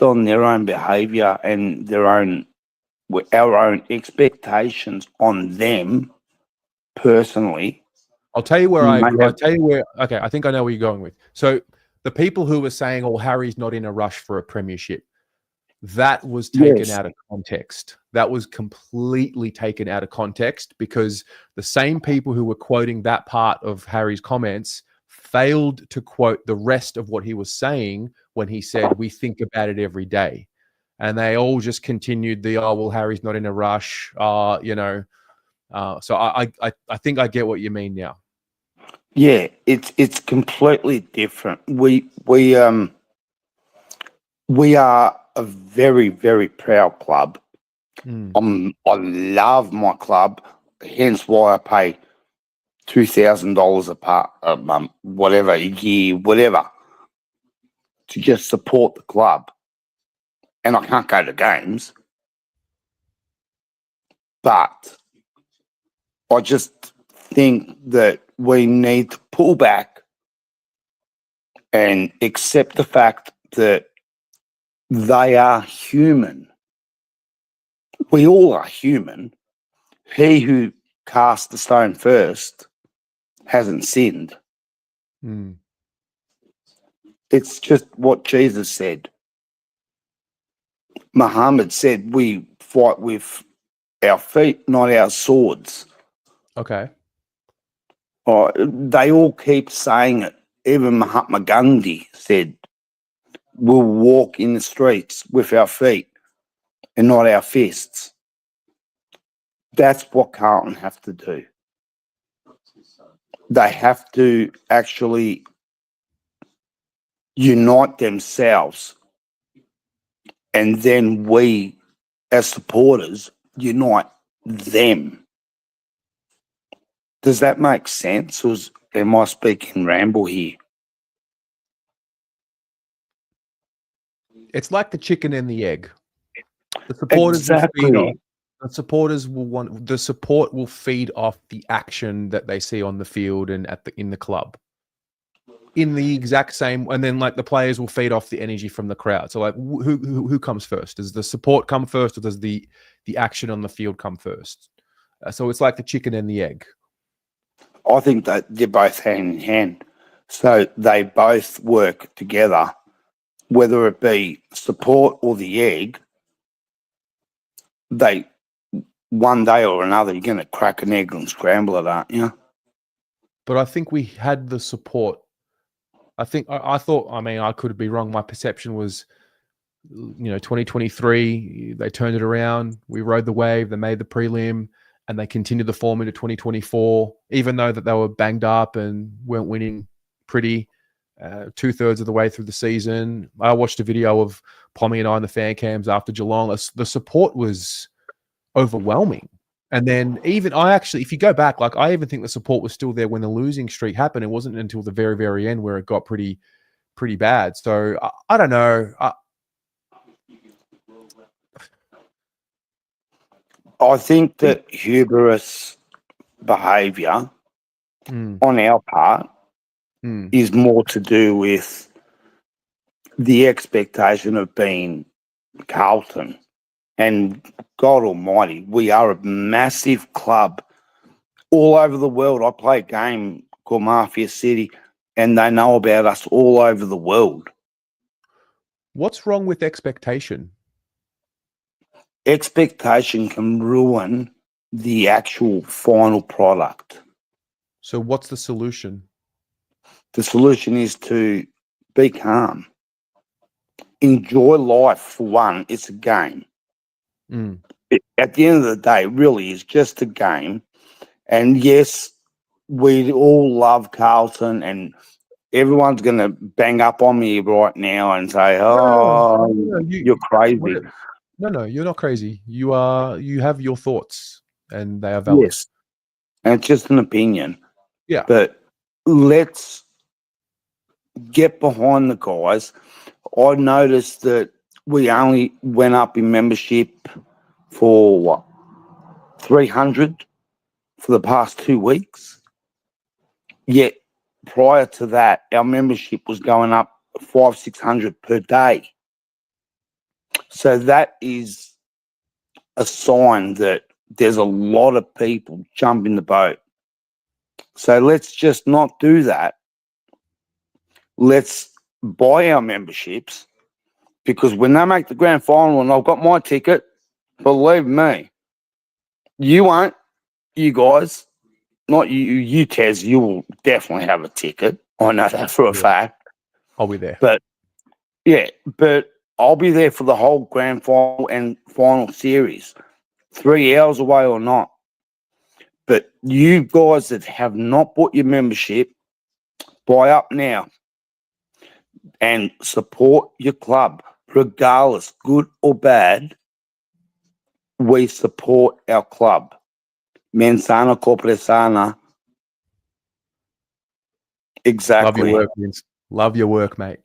on their own behaviour and our own expectations on them personally. I'll tell you where okay, I think I know where you're going with. So the people who were saying, oh, Harry's not in a rush for a premiership, that was taken out of context. That was completely taken out of context because the same people who were quoting that part of Harry's comments failed to quote the rest of what he was saying when he said, "We think about it every day." And they all just continued the, "Oh, well, Harry's not in a rush." So I think I get what you mean now. Yeah, it's completely different. We are a very, very proud club. I love my club, hence why I pay $2,000 a month, whatever, a year, whatever, to just support the club. And I can't go to games, but I just think that we need to pull back and accept the fact that they are human. We all are human. He who cast the stone first hasn't sinned. It's just what Jesus said. Muhammad said we fight with our feet, not our swords. Okay. They all keep saying it. Even Mahatma Gandhi said, we'll walk in the streets with our feet and not our fists. That's what Carlton have to do. They have to actually unite themselves, and then we, as supporters, unite them. Does that make sense, or am I speaking ramble here? It's like the chicken and the egg. The supporters will feed off. The supporters will want. The support will feed off the action that they see on the field and in the club. In the exact same, and then like the players will feed off the energy from the crowd. So like, who comes first? Does the support come first, or does the action on the field come first? So it's like the chicken and the egg. I think that they're both hand in hand. So they both work together, whether it be support or the egg. They, one day or another, you're going to crack an egg and scramble it, aren't you? But I think we had the support. I thought, I mean, I could be wrong. My perception was, 2023, they turned it around. We rode the wave. They made the prelim, and they continued the form into 2024, even though that they were banged up and weren't winning pretty 2/3 of the way through the season. I watched a video of Pommy and I in the fan cams after Geelong. The support was overwhelming. And then if you go back, like I even think the support was still there when the losing streak happened. It wasn't until the very, very end where it got pretty bad. So I don't know. I think that hubris behaviour on our part is more to do with the expectation of being Carlton. And God Almighty, we are a massive club all over the world. I play a game called Mafia City, and they know about us all over the world. What's wrong with expectation? Expectation can ruin the actual final product. So what's the solution? The solution is to be calm. Enjoy life, for one. It's a game. At the end of the day, really, it's just a game. And yes, we all love Carlton, and everyone's going to bang up on me right now and say, you're crazy. No, you're not crazy. You have your thoughts, and they are valid. Yes. And it's just an opinion. Yeah. But let's get behind the guys. I noticed that we only went up in membership for 300 for the past 2 weeks. Yet prior to that, our membership was going up 500-600 per day. So that is a sign that there's a lot of people jumping the boat. So let's just not do that. Let's buy our memberships, because when they make the grand final and I've got my ticket, believe me, you won't, you guys, not you Tez, you will definitely have a ticket. I know that for a fact. I'll be there. But I'll be there for the whole grand final and final series, 3 hours away or not. But you guys that have not bought your membership, buy up now and support your club, regardless, good or bad. We support our club. Mensana, corpore sana. Exactly. Love your work, Vince. Love your work, mate.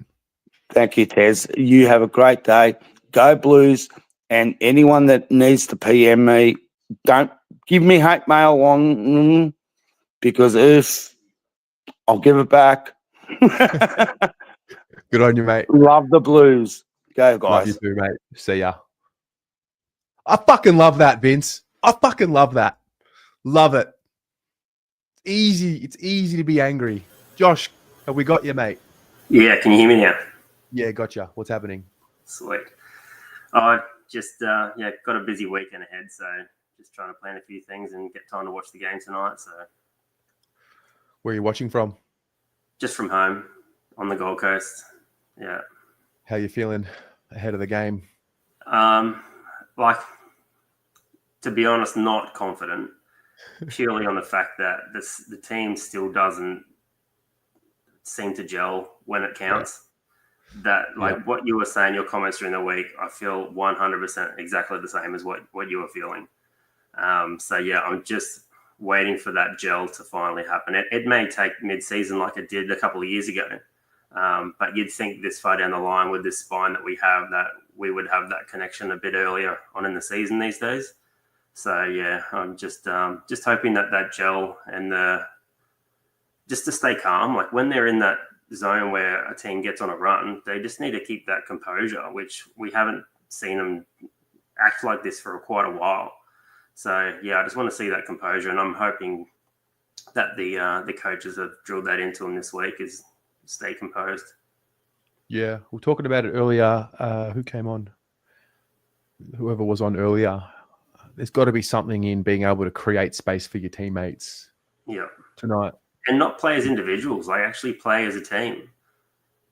Thank you, Tez. You have a great day. Go Blues. And anyone that needs to PM me, don't give me hate mail on because if I'll give it back. Good on you, mate. Love the Blues. Go, guys. Love you too, mate. See ya. I fucking love that, Vince. I fucking love that. Love it. Easy. It's easy to be angry. Josh, have we got you, mate? Yeah, can you hear me now? Yeah, gotcha. What's happening? Sweet. I just got a busy weekend ahead, so just trying to plan a few things and get time to watch the game tonight. So, Where are you watching from? just from home on the Gold Coast. Yeah. How you feeling ahead of the game? Like, to be honest, not confident. Purely on the fact that the team still doesn't seem to gel when it counts. That, like, what you were saying, your comments during the week, I feel 100% exactly the same as what you were feeling. So, yeah, I'm just waiting for that gel to finally happen. It may take mid-season like it did a couple of years ago. But you'd think this far down the line with this spine that we have, that we would have that connection a bit earlier on in the season these days. So, yeah, I'm just hoping that gel and just to stay calm. Like, when they're in that zone where a team gets on a run, they just need to keep that composure, which we haven't seen them act like this for quite a while. So, yeah, I just want to see that composure, and I'm hoping that the coaches have drilled that into them this week, is stay composed. Yeah, we were talking about it earlier. Who came on? Whoever was on earlier. There's got to be something in being able to create space for your teammates. Yeah. Tonight. And not play as individuals, like actually play as a team.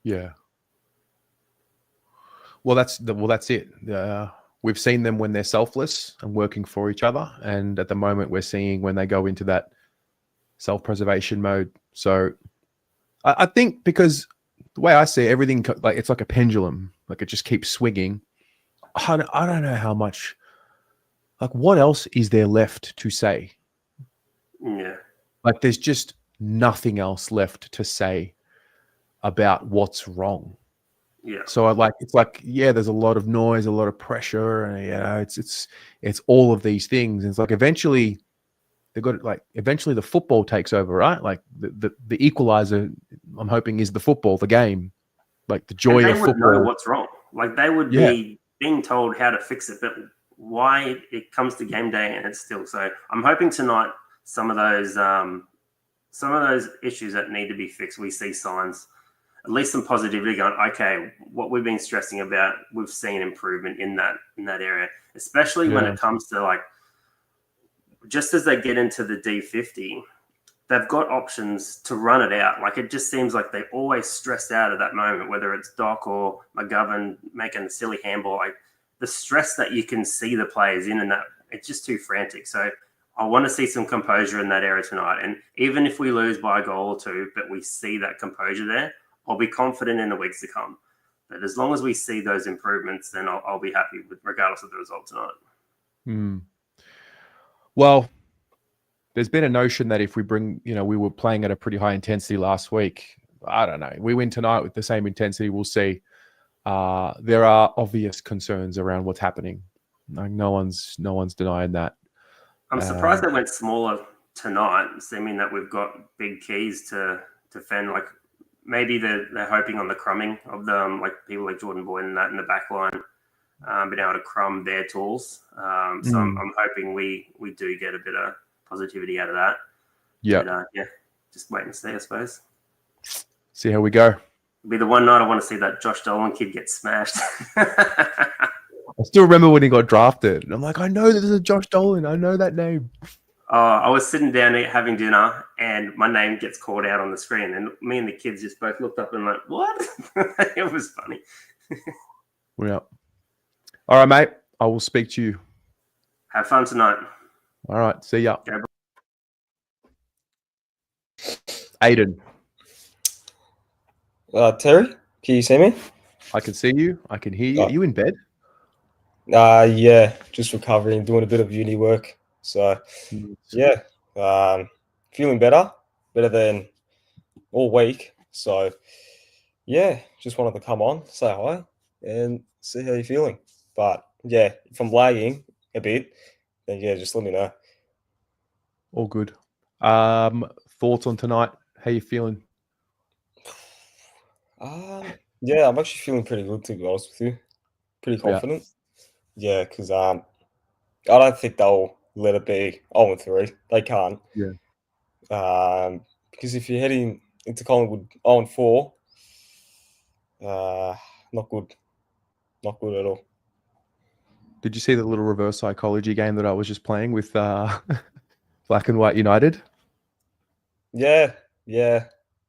Yeah. Well, that's it. We've seen them when they're selfless and working for each other, and at the moment we're seeing when they go into that self-preservation mode. So I think, because the way I see it, everything, like, it's like a pendulum, like it just keeps swinging. I don't know how much, like, what else is there left to say? Yeah. Like, there's just nothing else left to say about what's wrong. Yeah. So it's like, yeah, there's a lot of noise, a lot of pressure, and it's all of these things. And it's like eventually the football takes over, right? Like the equalizer, I'm hoping, is the football, the game, like the joy of football. They would know what's wrong. Like, they would be being told how to fix it, but why it comes to game day and it's still. So I'm hoping tonight some of those issues that need to be fixed, we see signs, at least some positivity going, okay, what we've been stressing about, we've seen improvement in that area, especially when it comes to, like, just as they get into the D50, they've got options to run it out. Like, it just seems like they always stress out at that moment, whether it's Doc or McGovern making a silly handball. Like, the stress that you can see the players in, and that it's just too frantic. So I want to see some composure in that area tonight. And even if we lose by a goal or two, but we see that composure there, I'll be confident in the weeks to come. But as long as we see those improvements, then I'll be happy with, regardless of the result tonight. Well, there's been a notion that if we bring, we were playing at a pretty high intensity last week. I don't know. We win tonight with the same intensity. We'll see. There are obvious concerns around what's happening. Like, no one's denying that. I'm surprised they went smaller tonight, seeming that we've got big keys to defend. Like, maybe they're hoping on the crumbing of them, like people like Jordan Boyd and that in the back line, being able to crumb their tools. So I'm hoping we do get a bit of positivity out of that. Yeah. Just wait and see, I suppose. See how we go. It'll be the one night I want to see that Josh Dolan kid get smashed. I still remember when he got drafted. And I'm like, I know there's a Josh Dolan. I know that name. I was sitting down having dinner, and my name gets called out on the screen, and me and the kids just both looked up and like, "What?" It was funny. Yeah. All right, mate. I will speak to you. Have fun tonight. All right. See ya. Okay, Aiden. Terry, can you see me? I can see you. I can hear you. Are you in bed? Yeah, just recovering, doing a bit of uni work. So, yeah, feeling better than all week. So, yeah, just wanted to come on, say hi, and see how you're feeling. But yeah, if I'm lagging a bit, then yeah, just let me know. All good. Thoughts on tonight? How you feeling? Yeah, I'm actually feeling pretty good, to be honest with you. Pretty confident. Yeah, because I don't think they'll let it be 0-3. They can't. Yeah. Because if you're heading into Collingwood 0-4, not good. Not good at all. Did you see the little reverse psychology game that I was just playing with Black and White United? Yeah, a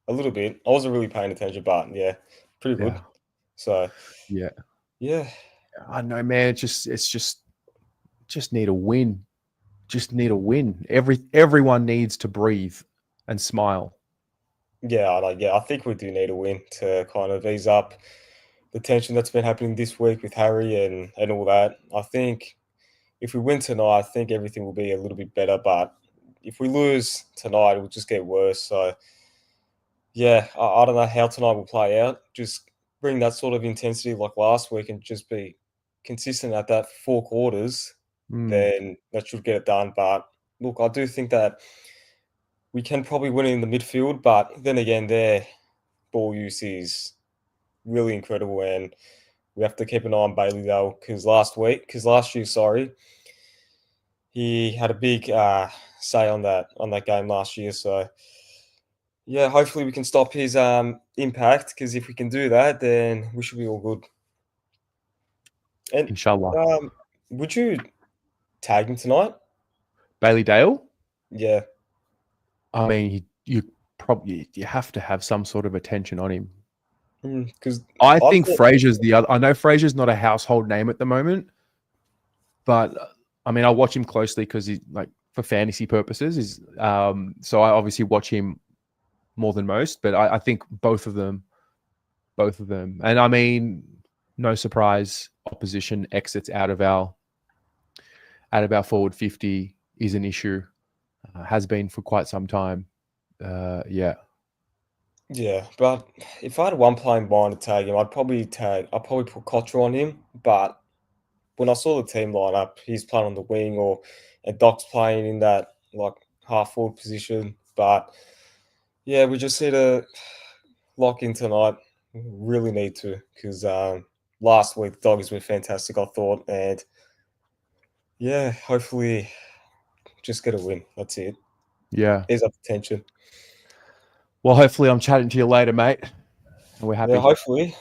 little bit. I wasn't really paying attention, but yeah, pretty good. Yeah. So yeah. I know, man. It's just need a win. Just need a win. Everyone needs to breathe and smile. Yeah, I think we do need a win to kind of ease up the tension that's been happening this week with Harry and all that. I think if we win tonight, I think everything will be a little bit better. But if we lose tonight, it will just get worse. So, yeah, I don't know how tonight will play out. Just bring that sort of intensity like last week and just be consistent at that 4 quarters, then that should get it done. But look, I do think that we can probably win it in the midfield. But then again, their ball use is really incredible, and we have to keep an eye on Bailey though, because last year, he had a big say on that game last year. So yeah, hopefully we can stop his impact, because if we can do that, then we should be all good. And inshallah, would you tag him tonight, Bailey Dale? Yeah. I mean, you have to have some sort of attention on him. Because I think Fraser's the other. I know Fraser's not a household name at the moment, but I mean, I watch him closely because he's like for fantasy purposes. So I obviously watch him more than most. But I think both of them, and I mean, no surprise, opposition exits out of our forward 50 is an issue. Has been for quite some time. Yeah. Yeah, but if I had one player in mind to tag him, I'd probably put Kotra on him. But when I saw the team line up, he's playing on the wing, and Doc's playing in that like half forward position. But yeah, we just need to lock in tonight. We really need to, because last week the Dogs were fantastic, I thought, and yeah, hopefully just get a win. That's it. Yeah. Ease up the tension. Well, hopefully I'm chatting to you later, mate. And we're happy. Yeah, hopefully.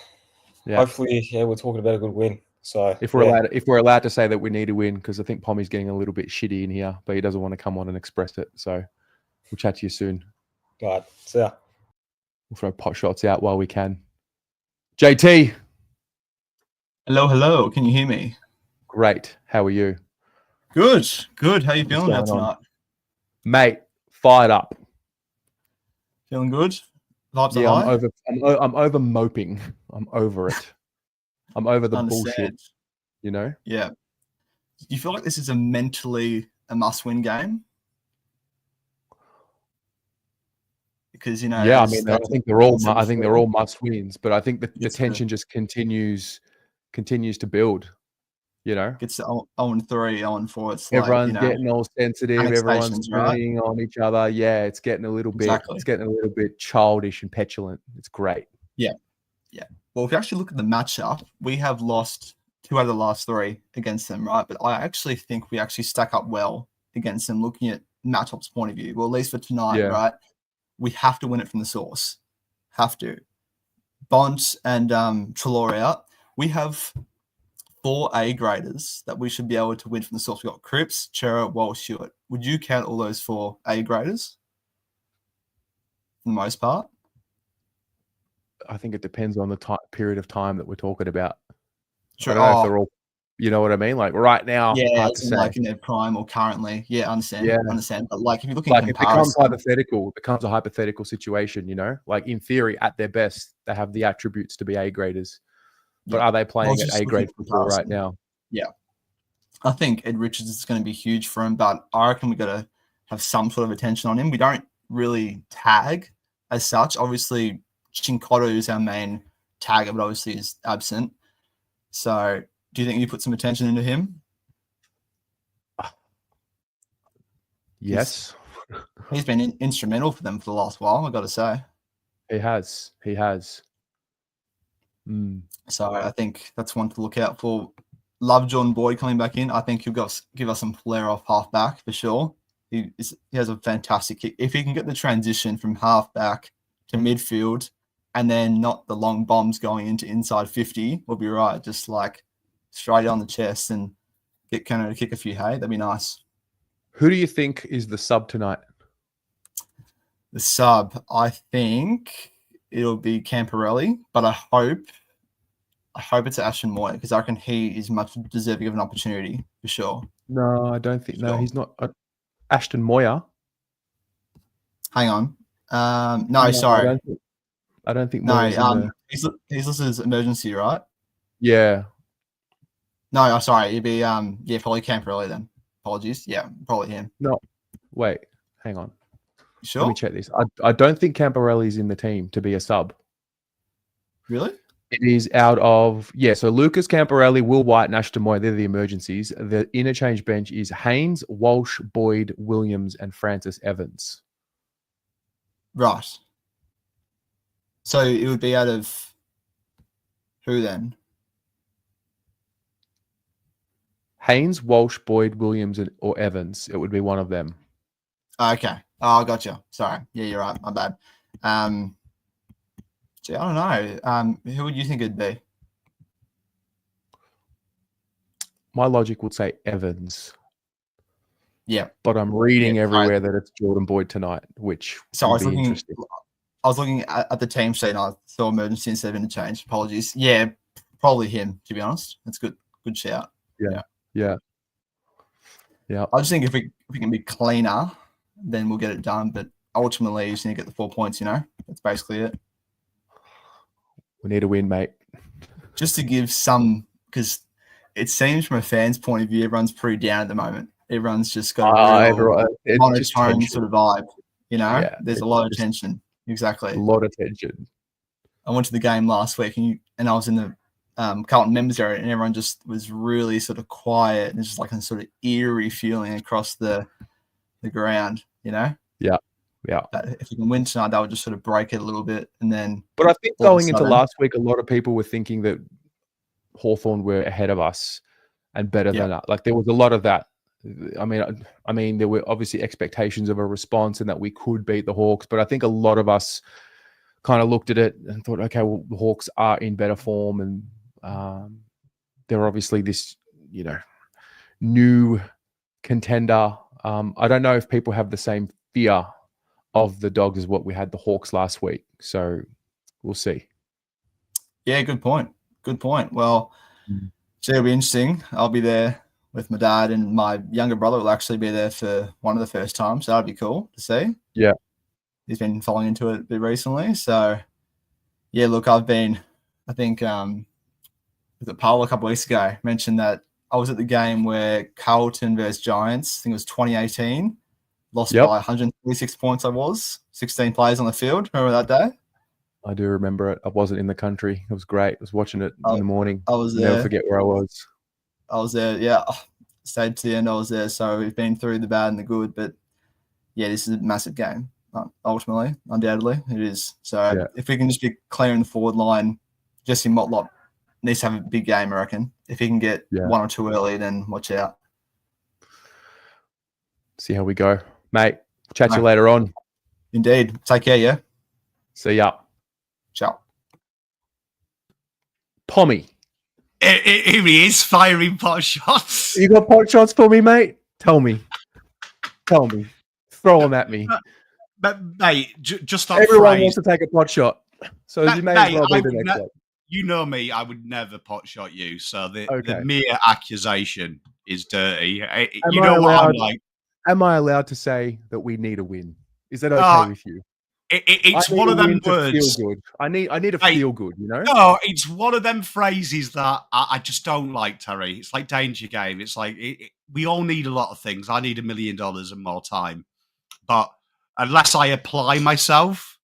Yeah. Hopefully, yeah, we're talking about a good win. So if we're allowed to say that we need to win, because I think Pommy's getting a little bit shitty in here, but he doesn't want to come on and express it. So we'll chat to you soon. Right. See ya. We'll throw pot shots out while we can. JT. Hello. Can you hear me? Great. How are you? Good. How you feeling now tonight? Mate, fired up. Feeling good? Vibes yeah, are high? I'm over moping. I'm over it. I'm over the bullshit. You know? Yeah. Do you feel like this is mentally a must-win game? Because yeah, I mean, I think they're all must wins, but I think the tension just continues to build. You know, gets to 0-3, 0-4. It's everyone's like, getting all sensitive. Everyone's turning on each other. Yeah, it's getting a little bit. It's getting a little bit childish and petulant. It's great. Yeah. Well, if you actually look at the matchup, we have lost 2 out of the last 3 against them, right? But I actually think we actually stack up well against them, looking at matchup's point of view. Well, at least for tonight, right? We have to win it from the source. Have to. Bont and Treloar out. We have 4 A graders that we should be able to win from the source. We've got Cripps, Chera, Walsh, Stewart. Would you count all those 4 A graders for the most part? I think it depends on the period of time that we're talking about. Sure. I don't know if they're all, you know what I mean? Like right now, yeah, hard it's to say. like in their prime or currently. Yeah, understand. Yeah. Understand. But like if you're looking Like at it becomes comparison, hypothetical. It becomes a hypothetical situation, you know? Like in theory, at their best, they have the attributes to be A graders. But yeah. are they I was playing at just A looking grade at football right comparison. now? Yeah. I think Ed Richards is going to be huge for him, but I reckon we've got to have some sort of attention on him. We don't really tag as such. Obviously, Chincotta is our main tagger, but obviously is absent. So do you think you put some attention into him? Yes. He's been instrumental for them for the last while, I've got to say. He has. He has. So I think that's one to look out for. Love John Boyd coming back in. I think he'll give us some flair off half back for sure. He has a fantastic kick. If he can get the transition from half back to midfield and then not the long bombs going into inside 50, we'll be right. Just like straight on the chest and get Kenner to kick a few hay. That'd be nice. Who do you think is the sub tonight? The sub, I think it'll be Camporelli, but I hope it's Ashton Moyer because I reckon he is much deserving of an opportunity for sure. No, I don't think. No, he's not. Ashton Moyer. Hang on. No, sorry. I don't think. No, he's listed as emergency, right? Yeah. No, sorry. It'd be probably Camporelli then. Apologies. Yeah, probably him. No, wait. Hang on. Sure. Let me check this. I don't think Camporelli's in the team to be a sub. Really? It is out of, so Lucas Camporelli, Will White, and Ashton Moy, they're the emergencies. The interchange bench is Haynes, Walsh, Boyd, Williams, and Francis Evans. Right. So it would be out of who then? Haynes, Walsh, Boyd, Williams, or Evans. It would be one of them. Okay. Oh, gotcha. Sorry. Yeah, you're right. My bad. Gee, I don't know. Who would you think it'd be? My logic would say Evans. Yeah. But I'm reading everywhere that it's Jordan Boyd tonight, which would be interesting. I was looking at the team sheet and I saw emergency instead of interchange. Apologies. Yeah, probably him, to be honest. That's good. Good shout. Yeah. I just think if we can be cleaner, then we'll get it done. But ultimately, you just need to get the 4 points, you know? That's basically it. We need a win, mate. Just to give some, because it seems from a fan's point of view, everyone's pretty down at the moment. Everyone's just got a monotone sort of vibe, you know? Yeah, there's a lot of tension. Exactly. A lot of tension. I went to the game last week and I was in the Carlton members area and everyone just was really sort of quiet and just like a sort of eerie feeling across the ground, you know? Yeah. But if we can win tonight, that would just sort of break it a little bit. And then, but I think going into last week, a lot of people were thinking that Hawthorn were ahead of us and better than us. Like there was a lot of that. I mean, there were obviously expectations of a response and that we could beat the Hawks, but I think a lot of us kind of looked at it and thought, okay, well, the Hawks are in better form and they're obviously this, you know, new contender. I don't know if people have the same fear of the Dogs as what we had the Hawks last week. So we'll see. Yeah, good point. Good point. Well, it'll be interesting. I'll be there with my dad and my younger brother will actually be there for one of the first times. So that'd be cool to see. Yeah. He's been following into it a bit recently. So yeah, look, I think was it Paul a couple of weeks ago mentioned that I was at the game where Carlton versus Giants, I think it was 2018, lost by 146 points. 16 players on the field. Remember that day? I do remember it. I wasn't in the country. It was great. I was watching it in the morning. I was there. Never forget where I was. I was there. Yeah. Stayed to the end. I was there. So we've been through the bad and the good. But yeah, this is a massive game. Ultimately, undoubtedly, it is. So if we can just be clear in the forward line, Jesse Motlop needs to have a big game, I reckon. If he can get one or two early, then watch out. See how we go. Mate, chat to you later on. Indeed. Take care, yeah? See ya. Ciao. Pommy, Here he is firing pot shots. You got pot shots for me, mate? Tell me. Throw them at me. But mate, just that Everyone phrase. wants to take a pot shot, so you may as well be the next one. You know me, I would never pot shot you. So the Okay. mere accusation is dirty. Am You I know what I'm allowed- like. Am I allowed to say that we need a win? Is that okay with you? It's I need one a of them win to words. Feel good. I need to feel good. You know. No, it's one of them phrases that I just don't like, Terry. It's like danger game. It's like we all need a lot of things. I need $1 million and more time, but unless I apply myself,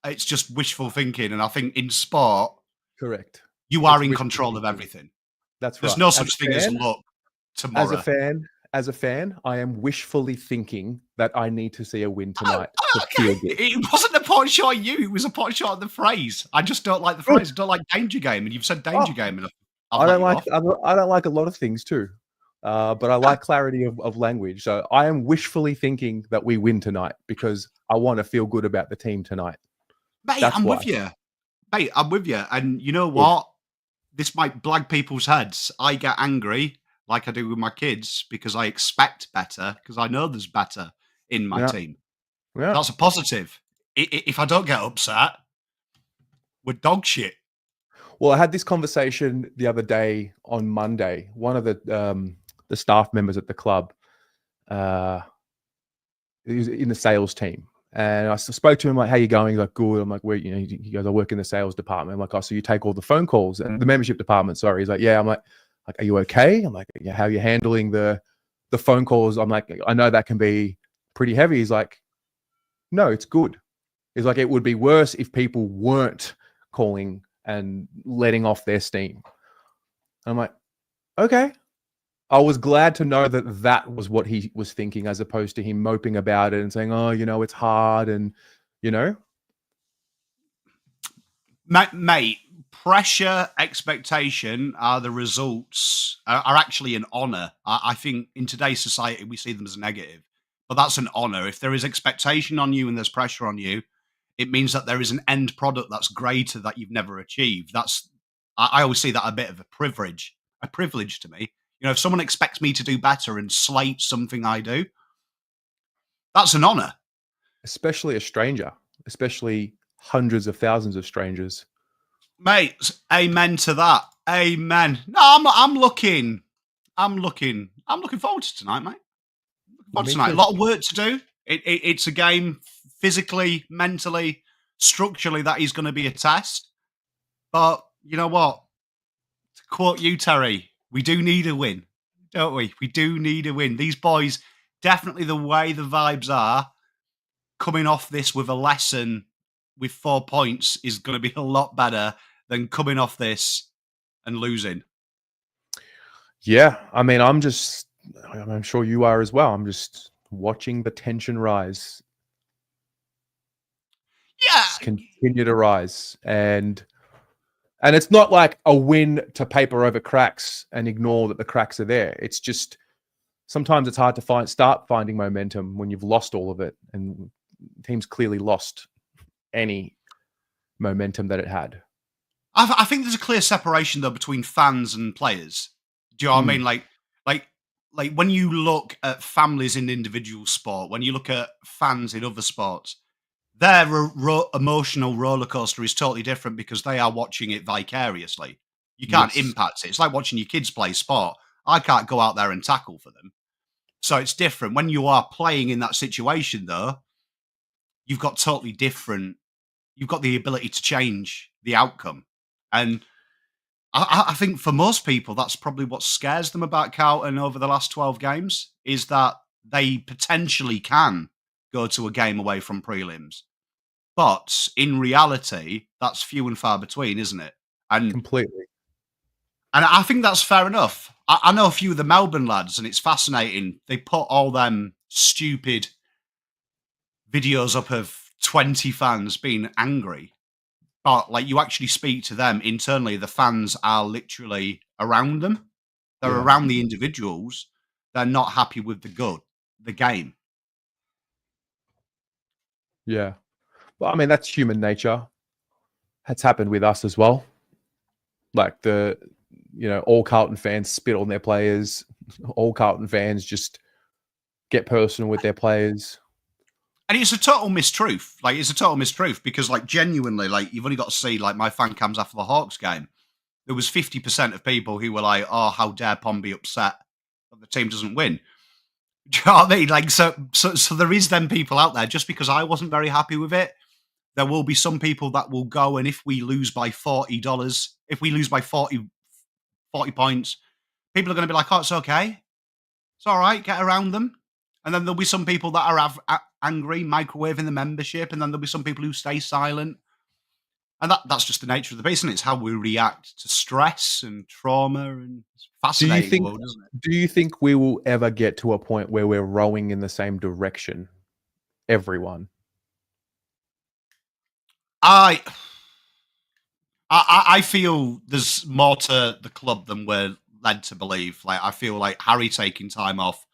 it's just wishful thinking. And I think in sport, correct, you are in control of everything. That's right. There's no such thing as luck tomorrow. As a fan, I am wishfully thinking that I need to see a win tonight. To feel good. It wasn't a pot shot at you. It was a pot shot at the phrase. I just don't like the phrase. I don't like danger game, and you've said danger game enough. I don't like a lot of things too, but I like clarity of language. So I am wishfully thinking that we win tonight because I want to feel good about the team tonight. Mate, I'm with you. Mate, I'm with you. And you know what? This might blag people's heads. I get angry like I do with my kids because I expect better because I know there's better in my team. Yeah. That's a positive. If I don't get upset, we're dog shit. Well, I had this conversation the other day on Monday. One of the staff members at the club, he was in the sales team, and I spoke to him like, "How you going?" He's like, "Good." I'm like, "Where?" You know, he goes, "I work in the sales department." I'm like, "Oh, so you take all the phone calls and the membership department?" Sorry, he's like, "Yeah." I'm like, "Are you okay?" I'm like, "Yeah, how are you handling the phone calls?" I'm like, "I know that can be pretty heavy." He's like, "No, it's good." He's like, "It would be worse if people weren't calling and letting off their steam." I'm like, okay. I was glad to know that that was what he was thinking, as opposed to him moping about it and saying, "Oh, you know, it's hard," and you know. Mate, pressure, expectation are the results, are actually an honour. I think in today's society, we see them as a negative, but that's an honour. If there is expectation on you and there's pressure on you, it means that there is an end product that's greater that you've never achieved. I always see that a bit of a privilege to me. You know, if someone expects me to do better and slates something I do, that's an honour. Especially a stranger, especially hundreds of thousands of strangers. Mate, amen to that. Amen. No, I'm looking forward to tonight, mate. Looking forward to tonight. A lot of work to do. It's a game physically, mentally, structurally that is going to be a test. But you know what? To quote you, Terry, we do need a win, don't we? We do need a win. These boys, definitely the way the vibes are, coming off this with a lesson with 4 points is going to be a lot better than coming off this and losing. Yeah, I mean, I'm sure you are as well. I'm just watching the tension rise. Yeah, just continue to rise, and it's not like a win to paper over cracks and ignore that the cracks are there. It's just sometimes it's hard to start finding momentum when you've lost all of it, and teams clearly lost any momentum that it had. I think there's a clear separation though between fans and players. Do you know what I mean? Like when you look at families in individual sport, when you look at fans in other sports, their emotional roller coaster is totally different because they are watching it vicariously. You can't impact it. It's like watching your kids play sport. I can't go out there and tackle for them. So it's different. When you are playing in that situation though, you've got totally different. You've got the ability to change the outcome. And I think for most people, that's probably what scares them about Carlton over the last 12 games, is that they potentially can go to a game away from prelims. But in reality, that's few and far between, isn't it? And completely. And I think that's fair enough. I know a few of the Melbourne lads, and it's fascinating. They put all them stupid videos up of 20 fans being angry. But like, you actually speak to them internally, the fans are literally around them. They're around the individuals. They're not happy with the game. Yeah. Well, I mean, that's human nature. That's happened with us as well. Like the all Carlton fans spit on their players. All Carlton fans just get personal with their players. And it's a total mistruth. Like, it's a total mistruth because, like, genuinely, like, you've only got to see, like, my fan cams after the Hawks game. There was 50% of people who were like, oh, how dare Pom be upset that the team doesn't win. Do you know what I mean? Like, so there is them people out there. Just because I wasn't very happy with it, there will be some people that will go, and if we lose by $40, if we lose by 40 points, people are going to be like, oh, it's okay. It's all right. Get around them. And then there'll be some people that are angry, microwaving the membership, and then there'll be some people who stay silent. And that's just the nature of the beast, and it's how we react to stress and trauma, and it's fascinating world, isn't it? Do you think we will ever get to a point where we're rowing in the same direction? Everyone. I feel there's more to the club than we're led to believe. Like, I feel like Harry taking time off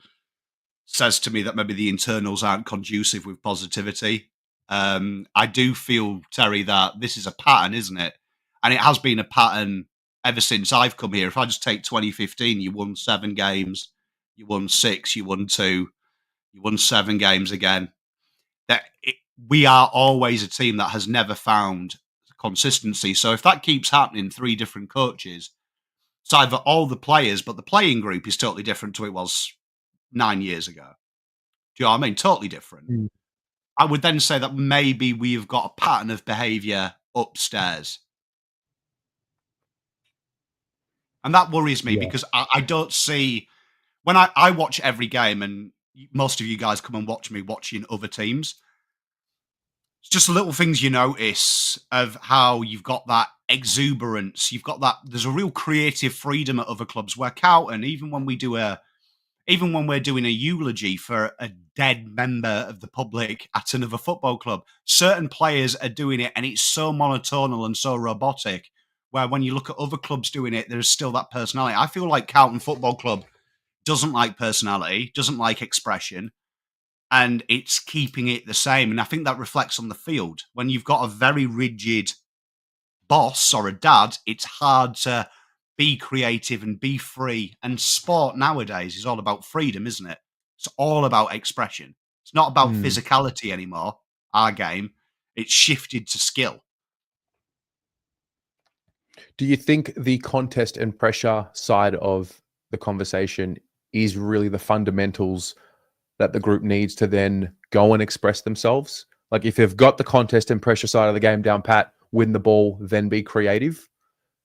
says to me that maybe the internals aren't conducive with positivity. I do feel, Terry, that this is a pattern, isn't it? And it has been a pattern ever since I've come here. If I just take 2015, you won 7 games, you won 6, you won 2, you won 7 games again. We are always a team that has never found consistency. So if that keeps happening, 3 different coaches, it's either all the players, but the playing group is totally different to it was 9 years ago. Do you know what I mean? Totally different. I would then say that maybe we've got a pattern of behaviour upstairs. And that worries me because I don't see... When I watch every game, and most of you guys come and watch me watching other teams, it's just little things you notice of how you've got that exuberance. You've got that... There's a real creative freedom at other clubs where Carlton, even when we're doing a eulogy for a dead member of the public at another football club, certain players are doing it and it's so monotonal and so robotic, where when you look at other clubs doing it, there's still that personality. I feel like Carlton Football Club doesn't like personality, doesn't like expression, and it's keeping it the same. And I think that reflects on the field. When you've got a very rigid boss or a dad, it's hard to be creative and be free. And sport nowadays is all about freedom, isn't it? It's all about expression. It's not about physicality anymore, our game. It's shifted to skill. Do you think the contest and pressure side of the conversation is really the fundamentals that the group needs to then go and express themselves? Like, if they've got the contest and pressure side of the game down pat, win the ball, then be creative,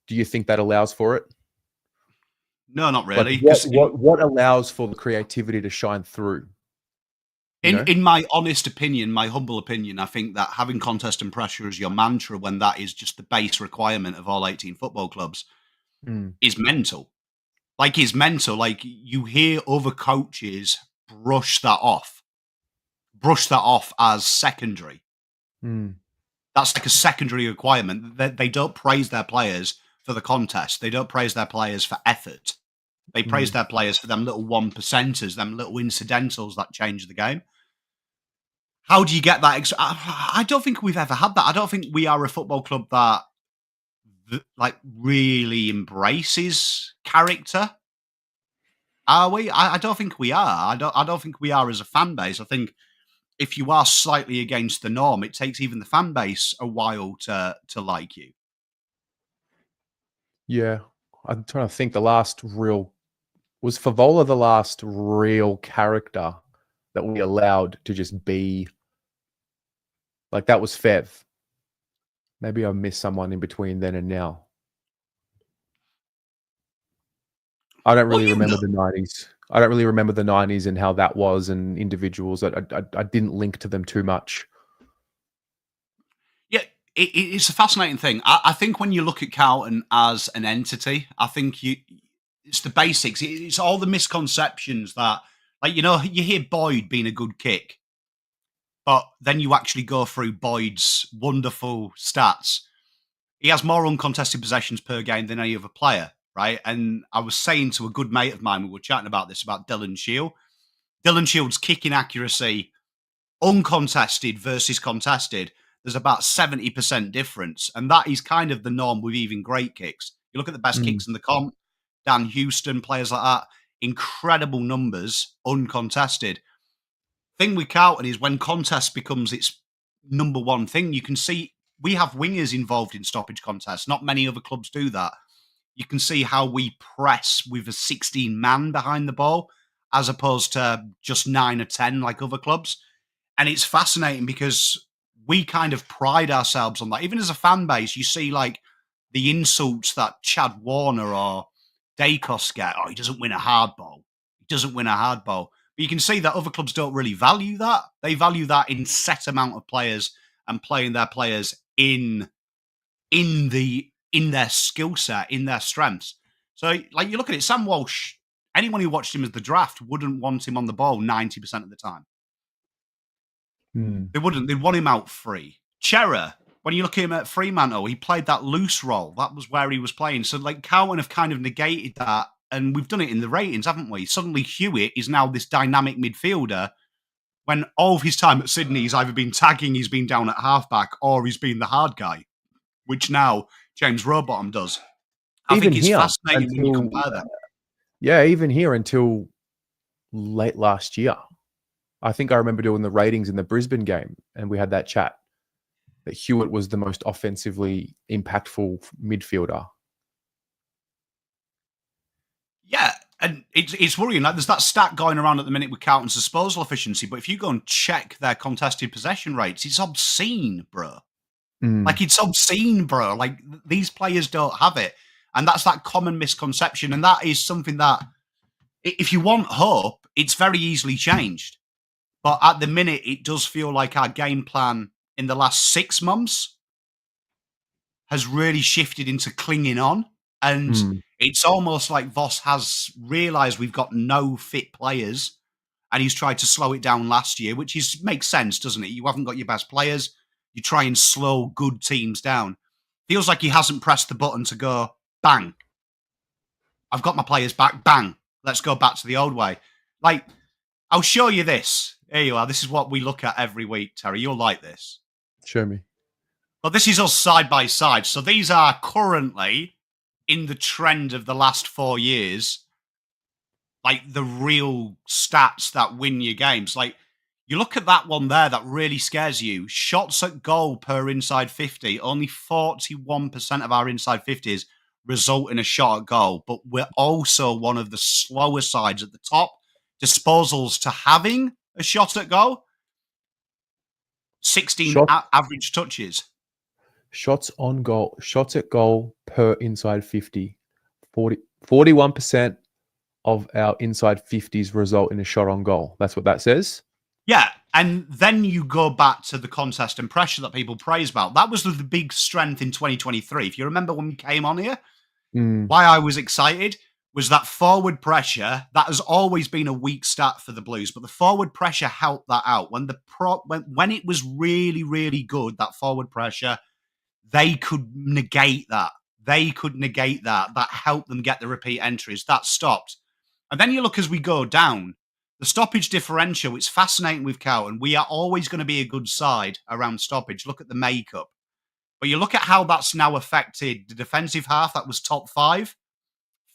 do you think that allows for it? No, not really. Like what allows for the creativity to shine through? In my honest opinion, my humble opinion, I think that having contest and pressure as your mantra when that is just the base requirement of all 18 football clubs is mental. Like, it's mental. Like, you hear other coaches brush that off as secondary. That's like a secondary requirement. They don't praise their players for the contest. They don't praise their players for effort. They praise their players for them little 1%ers, them little incidentals that change the game. How do you get that? I don't think we've ever had that. I don't think we are a football club that like really embraces character. Are we? I don't think we are. I don't think we are as a fan base. I think if you are slightly against the norm, it takes even the fan base a while to like you. Yeah. I'm trying to think. Was Favola the last real character that we allowed to just be? Like, that was Fev. Maybe I missed someone in between then and now. I don't really remember the 90s. I don't really remember the 90s and how that was, and individuals. I didn't link to them too much. Yeah, it's a fascinating thing. I think when you look at Carlton as an entity, I think it's the basics. It's all the misconceptions that, like, you hear Boyd being a good kick, but then you actually go through Boyd's wonderful stats. He has more uncontested possessions per game than any other player, right? And I was saying to a good mate of mine, we were chatting about this, about Dylan Shield. Dylan Shield's kicking accuracy, uncontested versus contested, there's about 70% difference. And that is kind of the norm with even great kicks. You look at the best kicks in the comp, Dan Houston, players like that. Incredible numbers, uncontested. Thing with Carlton is when contest becomes its number one thing, you can see we have wingers involved in stoppage contests. Not many other clubs do that. You can see how we press with a 16-man behind the ball as opposed to just 9 or 10 like other clubs. And it's fascinating because we kind of pride ourselves on that. Even as a fan base, you see like the insults that Chad Warner or Dacos get. Oh, he doesn't win a hard ball. He doesn't win a hard ball. But you can see that other clubs don't really value that. They value that in set amount of players and playing their players in their skill set, in their strengths. So, like, you look at it, Sam Walsh, anyone who watched him as the draft wouldn't want him on the ball 90% of the time. They wouldn't. They'd want him out free. Chera, when you look at him at Fremantle, he played that loose role. That was where he was playing. So, like, Carlton have kind of negated that, and we've done it in the ratings, haven't we? Suddenly, Hewitt is now this dynamic midfielder when all of his time at Sydney, he's either been tagging, he's been down at halfback, or he's been the hard guy, which now James Rowbottom does. I think it's fascinating when you compare them. Yeah, even here until late last year. I think I remember doing the ratings in the Brisbane game, and we had that chat that Hewitt was the most offensively impactful midfielder. Yeah, and it's worrying. Like, there's that stat going around at the minute with Carlton's disposal efficiency, but if you go and check their contested possession rates, it's obscene, bro. Like, it's obscene, bro. Like, these players don't have it. And that's that common misconception. And that is something that, if you want hope, it's very easily changed. But at the minute, it does feel like our game plan in the last 6 months has really shifted into clinging on. And it's almost like Voss has realised we've got no fit players, and he's tried to slow it down last year, which makes sense, doesn't it? You haven't got your best players. You try and slow good teams down. Feels like he hasn't pressed the button to go, bang. I've got my players back, bang. Let's go back to the old way. Like, I'll show you this. Here you are. This is what we look at every week, Terry. You'll like this. Show me. Well, this is us side by side. So these are currently in the trend of the last 4 years, like the real stats that win your games. Like, you look at that one there, that really scares you. Shots at goal per inside 50. Only 41% of our inside 50s result in a shot at goal. But we're also one of the slower sides at the top. Disposals to having a shot at goal. 16 average touches. Shots on goal. Shots at goal per inside 50. 41% of our inside 50s result in a shot on goal. That's what that says. Yeah, and then you go back to the contest and pressure that people praise about. That was the big strength in 2023. If you remember when we came on here, why I was excited was that forward pressure. That has always been a weak stat for the Blues, but the forward pressure helped that out. When it was really, really good, that forward pressure, they could negate that. That helped them get the repeat entries. That stopped. And then you look as we go down, the stoppage differential, it's fascinating with Carlton. We are always going to be a good side around stoppage. Look at the makeup. But you look at how that's now affected the defensive half, that was top 5.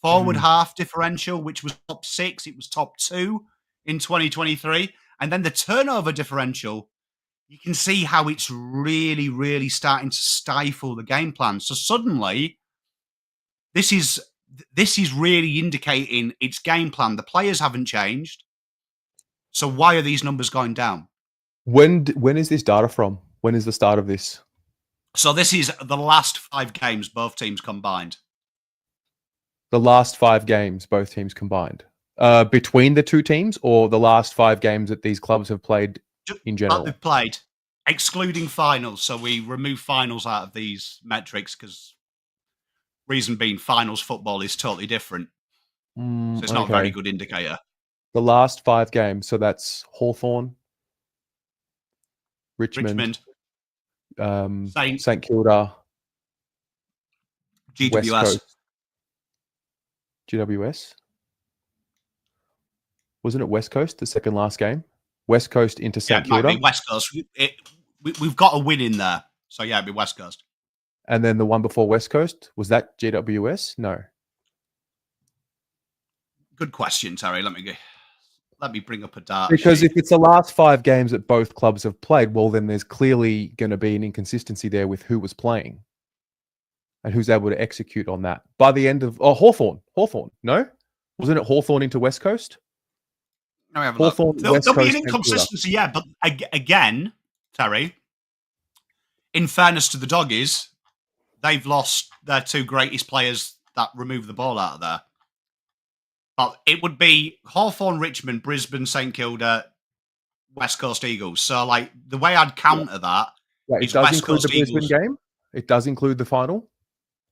Forward half differential, which was top 6, it was top 2 in 2023. And then the turnover differential, you can see how it's really, really starting to stifle the game plan. So suddenly, this is really indicating its game plan. The players haven't changed. So why are these numbers going down? When is this data from? When is the start of this? So this is the last 5 games, both teams combined. The last 5 games, both teams combined. Between the two teams, or the last 5 games that these clubs have played in general? They've played, excluding finals. So we remove finals out of these metrics because reason being finals football is totally different. So it's not a very good indicator. The last 5 games, so that's Hawthorn, Richmond. St Kilda, GWS. GWS? Wasn't it West Coast, the second last game? West Coast into St Kilda? Might be West Coast. We've got a win in there. So yeah, it'd be West Coast. And then the one before West Coast, was that GWS? No. Good question, Terry. Let me bring up a data Because sheet. if it's the last 5 games that both clubs have played, well, then there's clearly going to be an inconsistency there with who was playing and who's able to execute on that. By the end of Hawthorn, no, wasn't it Hawthorn into West Coast? Let me have a Hawthorn, look. There'll be an St Kilda. inconsistency, yeah, but again, Terry, in fairness to the Doggies, they've lost their 2 greatest players that remove the ball out of there. But it would be Hawthorn, Richmond, Brisbane, St Kilda, West Coast Eagles. So, like, the way I'd counter that Wait, is it does West include Coast the Brisbane Eagles. game? It does include the final?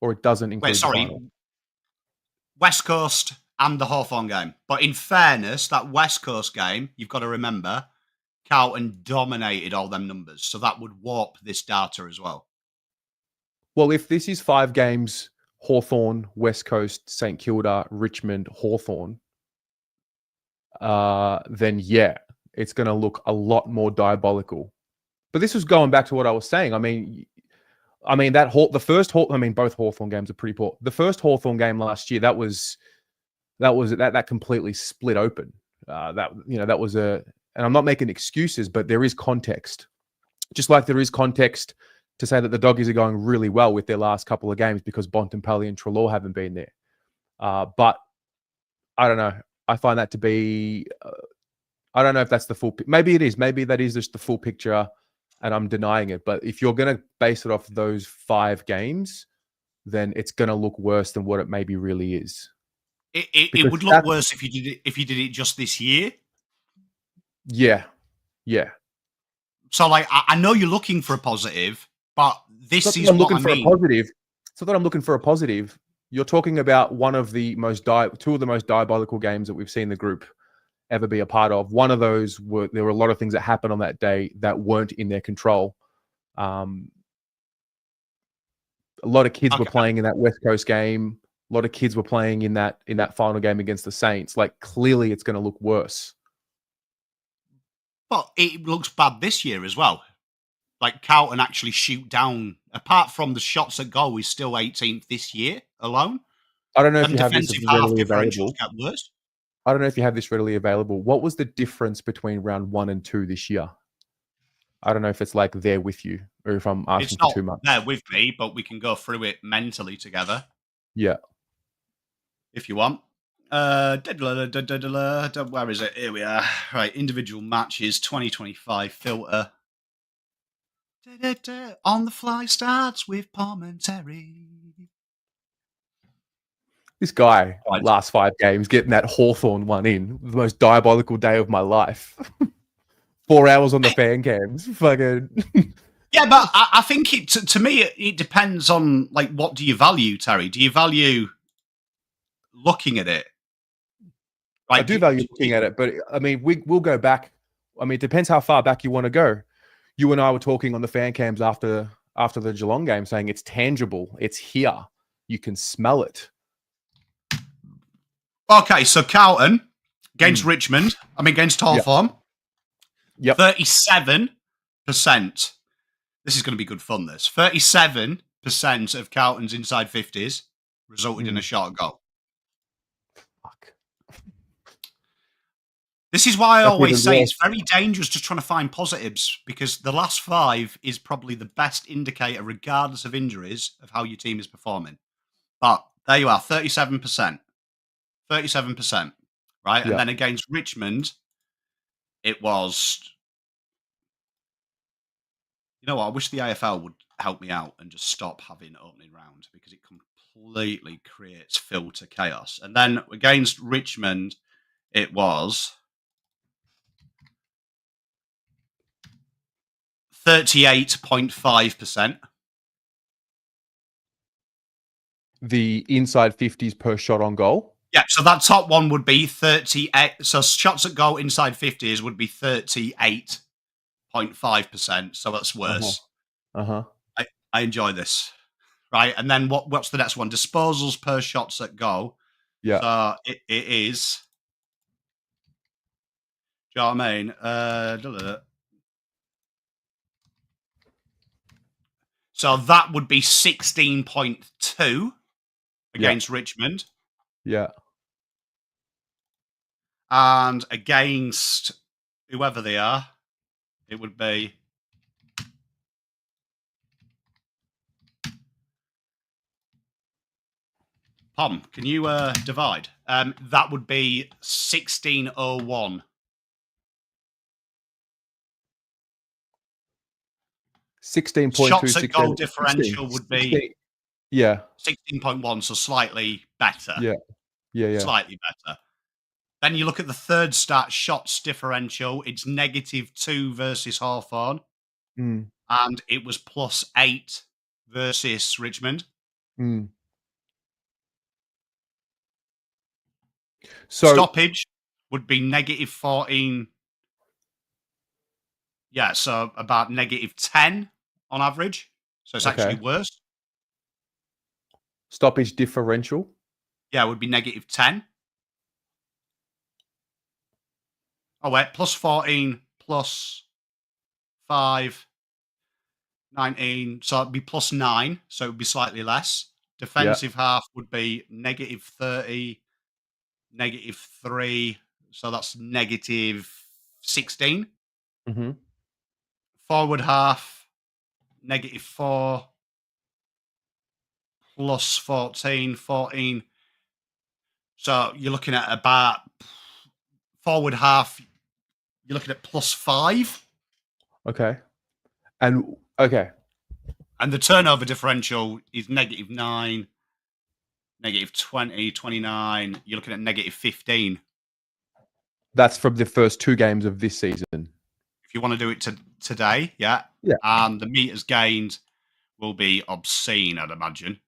Or it doesn't include the final? West Coast and the Hawthorn game. But in fairness, that West Coast game, you've got to remember, Carlton dominated all them numbers. So that would warp this data as well. Well, if this is 5 games, Hawthorn, West Coast, St Kilda, Richmond, Hawthorn, then yeah, it's going to look a lot more diabolical. But this was going back to what I was saying. I mean both Hawthorn games are pretty poor. The first Hawthorn game last year, that completely split open. That was and I'm not making excuses, but there is context. Just like there is context to say that the Doggies are going really well with their last couple of games because Bontempelli and Treloar haven't been there. But I don't know. I find that to be... I don't know if that's the full... Maybe it is. Maybe that is just the full picture and I'm denying it. But if you're going to base it off those 5 games, then it's going to look worse than what it maybe really is. It would look worse if you did it just this year. Yeah. So, like, I know you're looking for a positive, but this is what I mean. It's not that I'm looking for a positive. You're talking about two of the most diabolical games that we've seen the group ever be a part of. One of those there were a lot of things that happened on that day that weren't in their control. A lot of kids were playing in that West Coast game. A lot of kids were playing in that final game against the Saints. Like, clearly it's going to look worse. But it looks bad this year as well. Like, Carlton actually shoot down, apart from the shots at goal, is still 18th this year alone. I don't know if you have this readily available. Get worse. I don't know if you have this readily available. What was the difference between round 1 and 2 this year? I don't know if it's like there with you or if I'm asking for too much. It's not there with me, but we can go through it mentally together. Yeah. If you want. Where is it? Here we are. Right, individual matches, 2025 filter. On the fly starts with Palm and Terry. This guy, last 5 games, getting that Hawthorn one in, the most diabolical day of my life. 4 hours on the fan cams. Fucking. Yeah, but I think to me, it depends on, like, what do you value, Terry? Do you value looking at it? I do value looking at it, but I mean, we'll go back. I mean, it depends how far back you want to go. You and I were talking on the fan cams after the Geelong game, saying it's tangible, it's here, you can smell it. Okay, so Carlton against Richmond, against Hawthorn, 37%. This is going to be good fun. This 37% of Carlton's inside 50s resulted in a shot goal. This is why I always say it's very dangerous just trying to find positives, because the last 5 is probably the best indicator, regardless of injuries, of how your team is performing. But there you are, 37%. 37%, right? Yeah. And then against Richmond, it was... You know what? I wish the AFL would help me out and just stop having opening round, because it completely creates filter chaos. And then against Richmond, it was 38.5%. The inside 50s per shot on goal? Yeah, so that top one would be 38. So shots at goal inside 50s would be 38.5%. So that's worse. I enjoy this. Right, and then what's the next one? Disposals per shots at goal. Yeah. So it is... Do you know what I mean? So that would be 16.2 against Richmond. Yeah. And against whoever they are, it would be Pom. Can you divide? That would be 1601. 16.2. Shots at goal differential would be 16.1, so slightly better. Yeah. Slightly better. Then you look at the third stat, shots differential. It's -2 versus Hawthorn. And it was +8 versus Richmond. So stoppage would be -14. Yeah, so about -10 on average. So it's actually worse. Stoppage differential? Yeah, it would be -10. Oh, wait, +14, +5, 19. So it'd be +9. So it would be slightly less. Defensive half would be -30, -3. So that's -16. Forward half, -4, +14, 14. So you're looking at about forward half, you're looking at +5. Okay. And the turnover differential is -9, -20, 29. You're looking at -15. That's from the first 2 games of this season. If you want to do it today, yeah. And the meters gained will be obscene, I'd imagine.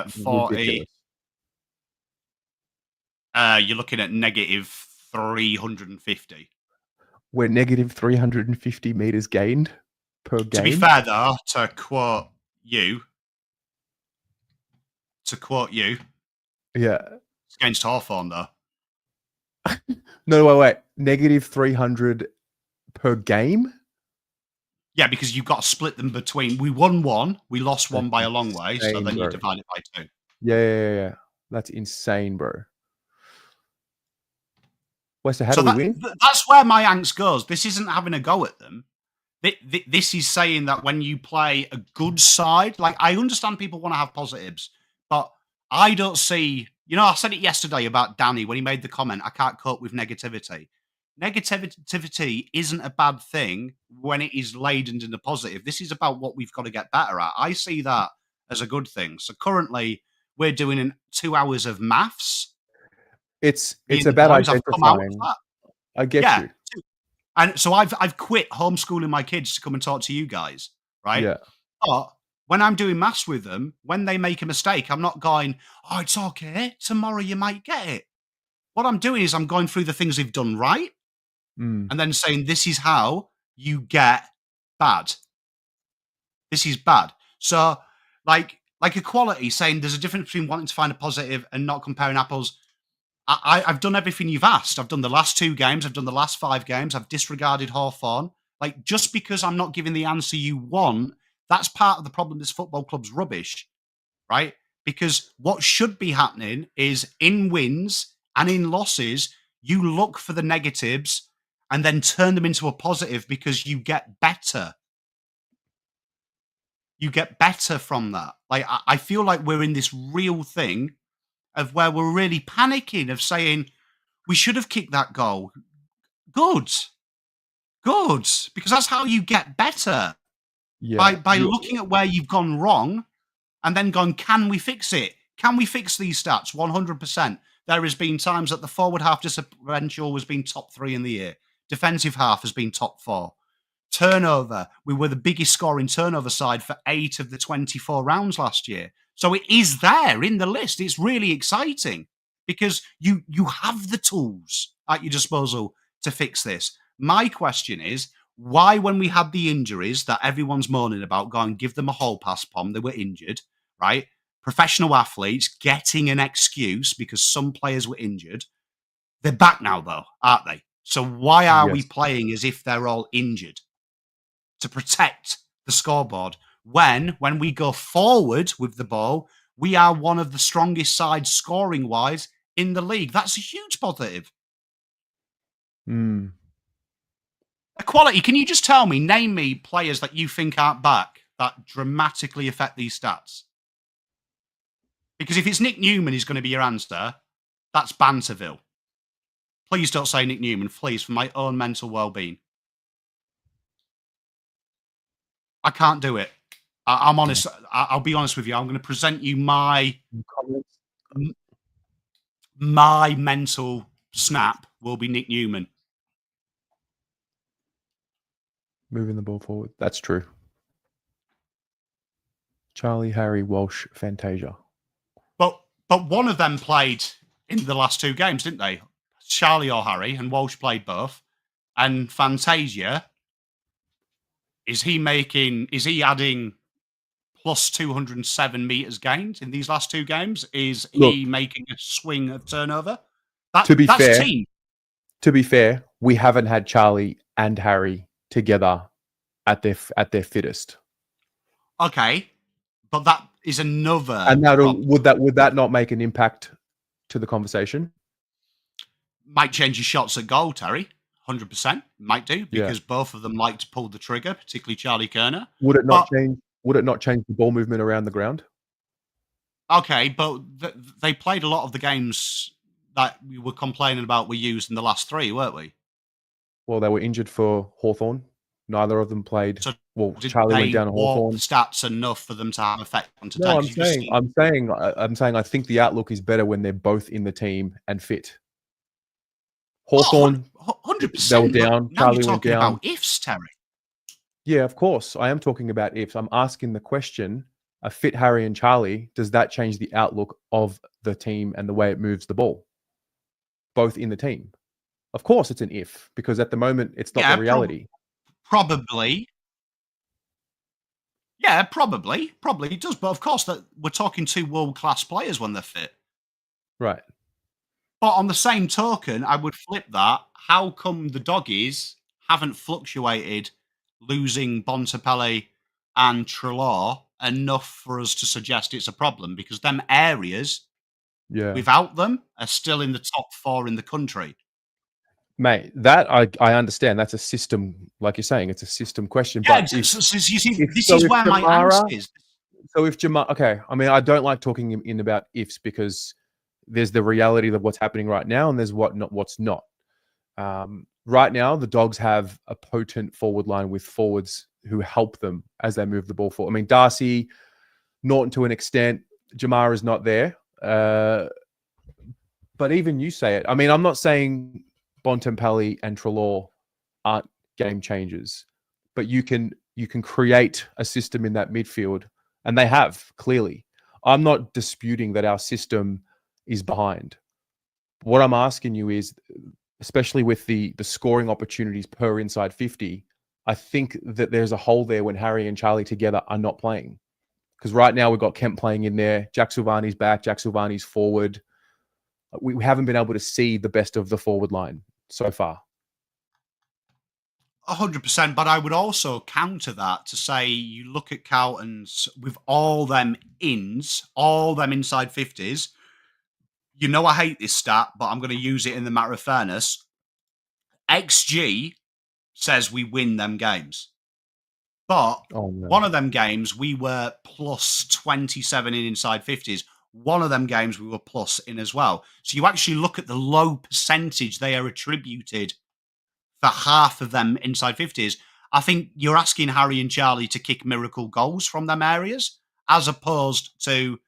40. You're looking at -350. We're -350 meters gained per game. To be fair, though, to quote you, yeah, it's against Hawthorn, though. No, wait. -300 per game? Yeah, because you've got to split them between. We won 1, we lost 1 by a long way, so then you divide it by 2. Yeah. That's insane, bro. Wester, how do we win? That's where my angst goes. This isn't having a go at them. This is saying that when you play a good side, like I understand people want to have positives, but I don't see. I said it yesterday about Danny when he made the comment, I can't cope with negativity. Negativity isn't a bad thing when it is laden in the positive. This is about what we've got to get better at. I see that as a good thing. So currently we're doing 2 hours of maths. It's about identifying. I get you. And so I've quit homeschooling my kids to come and talk to you guys, right? Yeah. But when I'm doing maths with them, when they make a mistake, I'm not going, oh, it's okay. Tomorrow you might get it. What I'm doing is I'm going through the things they've done right and then saying, this is how you get bad. This is bad. So like equality, saying there's a difference between wanting to find a positive and not comparing apples. I've done everything you've asked. I've done the last 2 games. I've done the last 5 games. I've disregarded Hawthorn. Like, just because I'm not giving the answer you want, that's part of the problem. This football club's rubbish, right? Because what should be happening is in wins and in losses, you look for the negatives and then turn them into a positive because you get better. You get better from that. Like, I feel like we're in this real thing of where we're really panicking of saying, we should have kicked that goal. Good. Because that's how you get better. Yeah. By looking at where you've gone wrong and then going, can we fix it? Can we fix these stats? 100%. There has been times that the forward half differential has been top 3 in the year. Defensive half has been top 4. Turnover, we were the biggest scoring turnover side for 8 of the 24 rounds last year. So it is there in the list. It's really exciting because you have the tools at your disposal to fix this. My question is, why, when we had the injuries that everyone's moaning about, go and give them a whole pass, Pom, they were injured, right? Professional athletes getting an excuse because some players were injured. They're back now, though, aren't they? So why are we playing as if they're all injured? To protect the scoreboard. When we go forward with the ball, we are one of the strongest sides scoring-wise in the league. That's a huge positive. Equality, can you just name me players that you think aren't back that dramatically affect these stats? Because if it's Nick Newman is going to be your answer, that's Banterville. Please don't say Nick Newman, please, for my own mental well-being. I can't do it. I'm honest. I'll be honest with you. I'm going to present you my mental snap will be Nick Newman. Moving the ball forward. That's true. Charlie, Harry, Walsh, Fantasia. But one of them played in the last 2 games, didn't they? Charlie or Harry, and Walsh played both. And Fantasia, is he adding plus 207 meters gained in these last 2 games? Is he making a swing of turnover? That's team. To be fair, we haven't had Charlie and Harry together at their fittest. Okay, but that is another. And would that not make an impact to the conversation? Might change your shots at goal, Terry. 100% might do, because both of them like to pull the trigger, particularly Charlie Kerner. Would it not change the ball movement around the ground? Okay, but they played a lot of the games that we were complaining about we used in the last 3, weren't we? Well, they were injured for Hawthorn. Neither of them played. So Charlie went down to Hawthorn. Stats enough for them to have effect on today? No, I'm saying I think the outlook is better when they're both in the team and fit. Hawthorn, 100%. They were down. Now Charlie you're went talking down. about ifs, Terry. Yeah, of course. I am talking about ifs. I'm asking the question, a fit Harry and Charlie, does that change the outlook of the team and the way it moves the ball? Both in the team. Of course it's an if, because at the moment it's not the reality. Probably. Yeah, probably. Probably it does. But of course, that we're talking 2 world-class players when they're fit. Right. But on the same token, I would flip that. How come the Doggies haven't fluctuated losing Bontempelli and Treloar enough for us to suggest it's a problem? Because them areas, without them, are still in the top 4 in the country. Mate, that I understand. That's a system, like you're saying, it's a system question. Yeah, but you see, this is where my answer is. So if Jamara, okay, I mean, I don't like talking in about ifs because there's the reality of what's happening right now and there's what's not. Right now, the Dogs have a potent forward line with forwards who help them as they move the ball forward. I mean, Darcy, Norton to an extent, Jamara is not there. But even you say it. I mean, I'm not saying Bontempelli and Treloar aren't game changers, but you can create a system in that midfield, and they have, clearly. I'm not disputing that our system is behind. What I'm asking you is, especially with the scoring opportunities per inside 50, I think that there's a hole there when Harry and Charlie together are not playing. Because right now we've got Kemp playing in there, Jack Silvani's back, Jack Silvani's forward. We haven't been able to see the best of the forward line so far. 100%, but I would also counter that to say you look at Carlton's with all them ins, all them inside 50s. You know I hate this stat, but I'm going to use it in the matter of fairness. XG says we win them games. But one of them games, we were plus 27 in inside 50s. One of them games, we were plus in as well. So you actually look at the low percentage they are attributed for half of them inside 50s. I think you're asking Harry and Charlie to kick miracle goals from them areas, as opposed to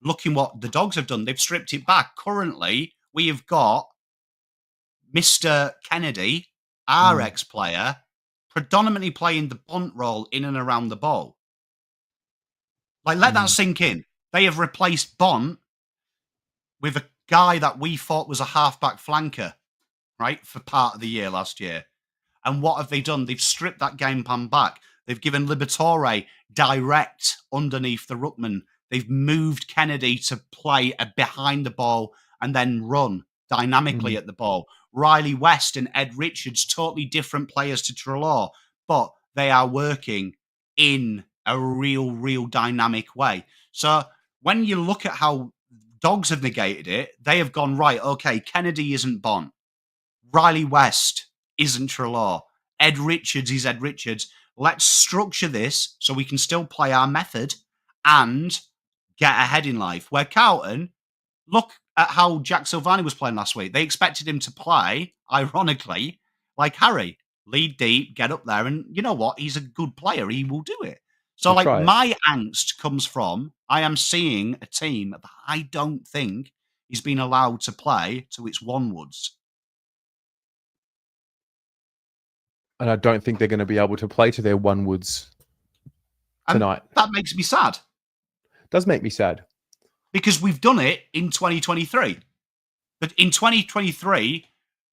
looking what the Dogs have done. They've stripped it back. Currently, we have got Mr. Kennedy, our ex-player, predominantly playing the bunt role in and around the ball. Like, let that sink in. They have replaced Bont with a guy that we thought was a halfback flanker, right, for part of the year last year. And what have they done? They've stripped that game plan back. They've given Liberatore direct underneath the ruckman. They've moved Kennedy to play behind the ball and then run dynamically at the ball. Riley West and Ed Richards, totally different players to Treloar, but they are working in a real dynamic way. So when you look at how Dogs have negated it, they have gone, right, okay, Kennedy isn't Bont. Riley West isn't Trelaw. Ed Richards is Ed Richards. Let's structure this so we can still play our method and get ahead in life. Where Carlton, look at how Jack Silvani was playing last week. They expected him to play, ironically, like Harry. Lead deep, get up there, and you know what? He's a good player. He will do it. So, We'll try it. my angst comes from I am seeing a team that I don't think is being allowed to play to its onwards. And I don't think they're going to be able to play to their onwards tonight. And that makes me sad. Does make me sad. Because we've done it in 2023. But in 2023,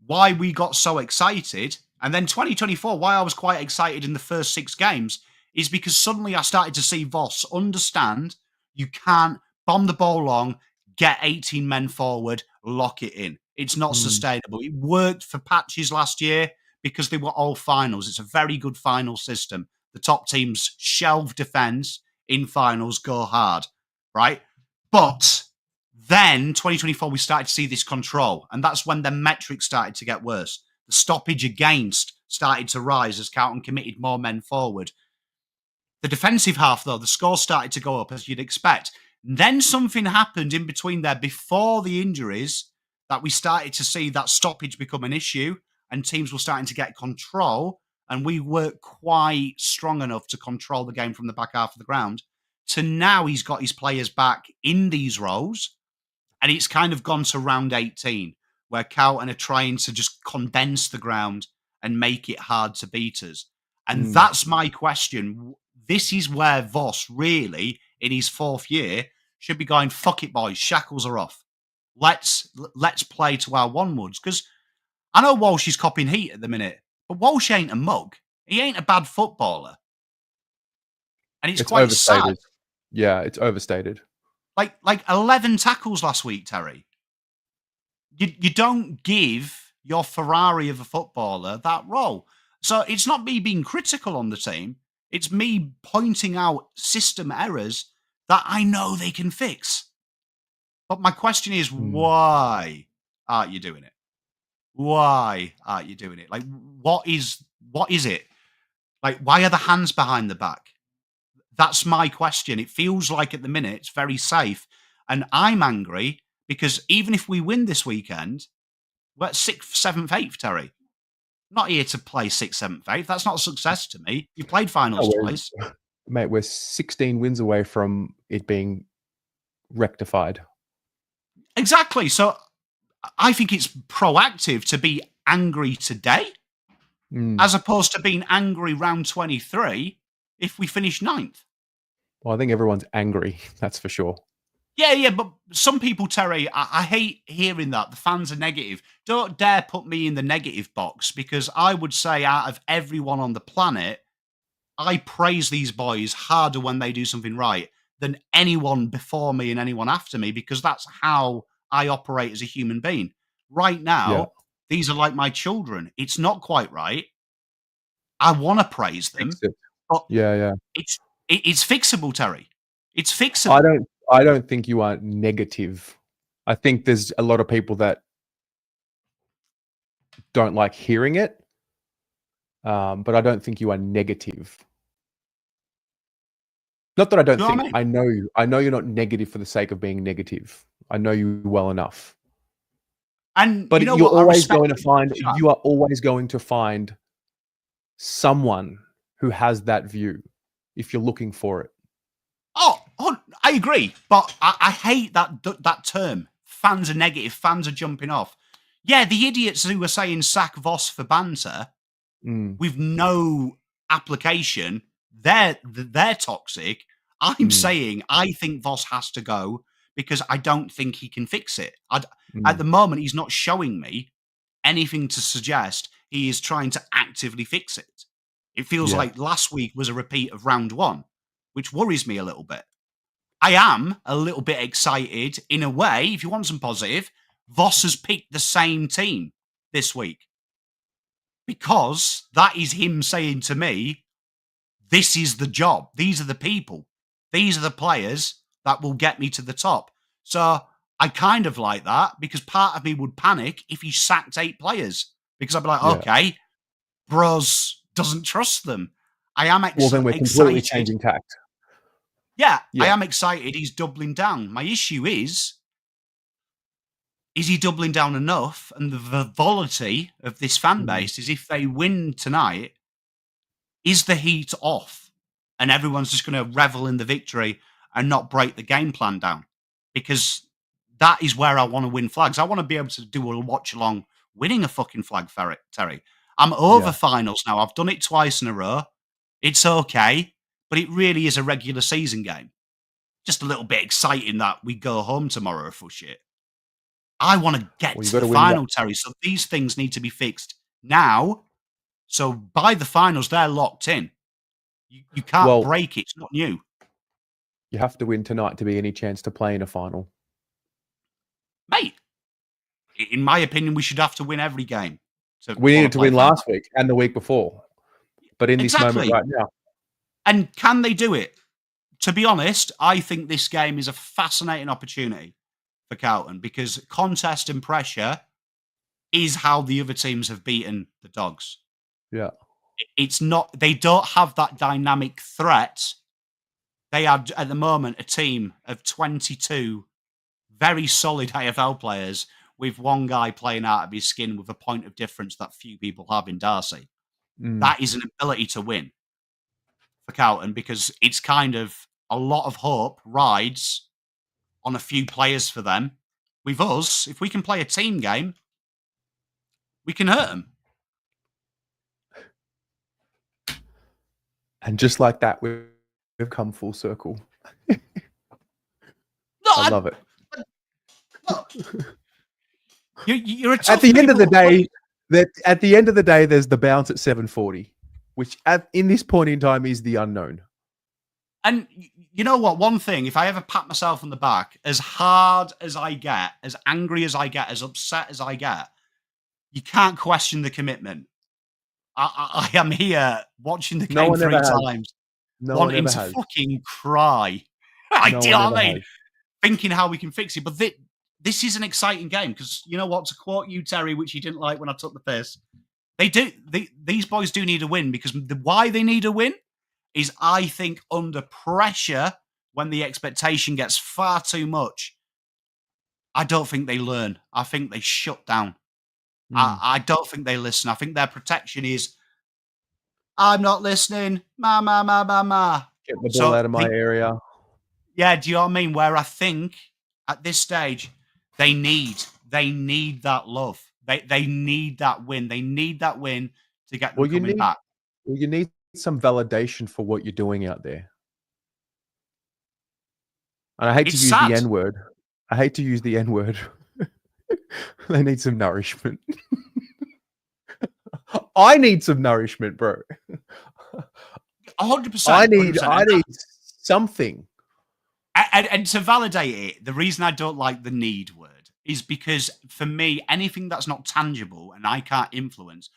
why we got so excited, and then 2024, why I was quite excited in the first 6 games, is because suddenly I started to see Voss understand you can't bomb the ball long, get 18 men forward, lock it in. It's not sustainable. It worked for patches last year because they were all finals. It's a very good final system. The top teams shelve defense in finals, go hard, right? But then 2024, we started to see this control, and that's when the metrics started to get worse. The stoppage against started to rise as Carlton committed more men forward. The defensive half, though, the score started to go up as you'd expect. Then something happened in between there before the injuries that we started to see that stoppage become an issue and teams were starting to get control, and we weren't quite strong enough to control the game from the back half of the ground. To now he's got his players back in these roles, and it's kind of gone to round 18 where Carlton are trying to just condense the ground and make it hard to beat us. And that's my question. This is where Voss really, in his 4th year, should be going, fuck it, boys, shackles are off. Let's play to our onwards. Because I know Walsh is copying heat at the minute, but Walsh ain't a mug. He ain't a bad footballer. And it's quite overstated. sad. Yeah, it's overstated. Like 11 tackles last week, Terry. You don't give your Ferrari of a footballer that role. So it's not me being critical on the team. It's me pointing out system errors that I know they can fix. But my question is, why aren't you doing it? Why aren't you doing it? Like, what is it? Like, why are the hands behind the back? That's my question. It feels like at the minute it's very safe. And I'm angry because even if we win this weekend, we're at 6th, 7th, 8th, Terry. I'm not here to play 6th, 7th, 8th. That's not a success to me. You played finals twice. Mate, we're 16 wins away from it being rectified. Exactly. So I think it's proactive to be angry today as opposed to being angry round 23 if we finish 9th. Well, I think everyone's angry, that's for sure. Yeah, but some people, Terry, I hate hearing that. The fans are negative. Don't dare put me in the negative box because I would say out of everyone on the planet, I praise these boys harder when they do something right than anyone before me and anyone after me because that's how I operate as a human being. Right now, these are like my children. It's not quite right. I want to praise them. But it's fixable, Terry. It's fixable. I don't think you are negative. I think there's a lot of people that don't like hearing it, but I don't think you are negative. Not that I don't think. I know you. I know you're not negative for the sake of being negative. I know you well enough. But you are always going to find someone who has that view if you're looking for it. Oh, I agree, but I hate that term. Fans are negative. Fans are jumping off. Yeah, the idiots who were saying sack Voss for banter with no application, they're toxic. I'm saying I think Voss has to go because I don't think he can fix it. At the moment, he's not showing me anything to suggest he is trying to actively fix it. It feels like last week was a repeat of round 1, which worries me a little bit. I am a little bit excited in a way. If you want some positive, Voss has picked the same team this week because that is him saying to me, this is the job. These are the people. These are the players that will get me to the top. So I kind of like that because part of me would panic if he sacked 8 players because I'd be like, Yeah. okay, Bros doesn't trust them. I am Well, then we're completely excited. changing tact. Yeah, I Yeah. am excited. He's doubling down. My issue is he doubling down enough? And the frivolity of this fan base is if they win tonight, is the heat off? And everyone's just going to revel in the victory and not break the game plan down? Because that is where I want to win flags. I want to be able to do a watch along winning a fucking flag, Terry. I'm over finals now. I've done it twice in a row. It's okay, but it really is a regular season game. Just a little bit exciting that we go home tomorrow for shit. I want to get to the final, Terry. So these things need to be fixed now. So by the finals, they're locked in. You can't break it. It's not new. You have to win tonight to be any chance to play in a final. Mate, in my opinion, we should have to win every game. We needed to win last week and the week before. But in this moment right now. And can they do it? To be honest, I think this game is a fascinating opportunity for Carlton because contest and pressure is how the other teams have beaten the Dogs. Yeah. It's not, they don't have that dynamic threat. They are, at the moment, a team of 22 very solid AFL players with one guy playing out of his skin with a point of difference that few people have in Darcy. That is an ability to win for Carlton because it's kind of a lot of hope rides on a few players for them. With us, if we can play a team game, we can hurt them. And just like that, we've come full circle. I love it. You're a at the end of the day, at the end of the day, there's the bounce at 740, which in this point in time is the unknown. And you know what? One thing, if I ever pat myself on the back, as hard as I get, as angry as I get, as upset as I get, you can't question the commitment. I am here watching the game 3 times, wanting to fucking cry. Do you know what I mean? Thinking how we can fix it. But this is an exciting game because, you know what, to quote you, Terry, which you didn't like when I took the piss, these boys do need a win because why they need a win is, I think, under pressure when the expectation gets far too much, I don't think they learn. I think they shut down. I don't think they listen. I think their protection is, I'm not listening. Ma. Get the ball out of my area. Yeah, do you know what I mean? Where I think at this stage, they need that love. They need that win. They need that win to get them coming back. Well, you need some validation for what you're doing out there. And I hate to use the N-word. I hate to use the N-word. They need some nourishment. I need some nourishment, bro. 100%. I need something. And to validate it, the reason I don't like the need word is because for me, anything that's not tangible and I can't influence,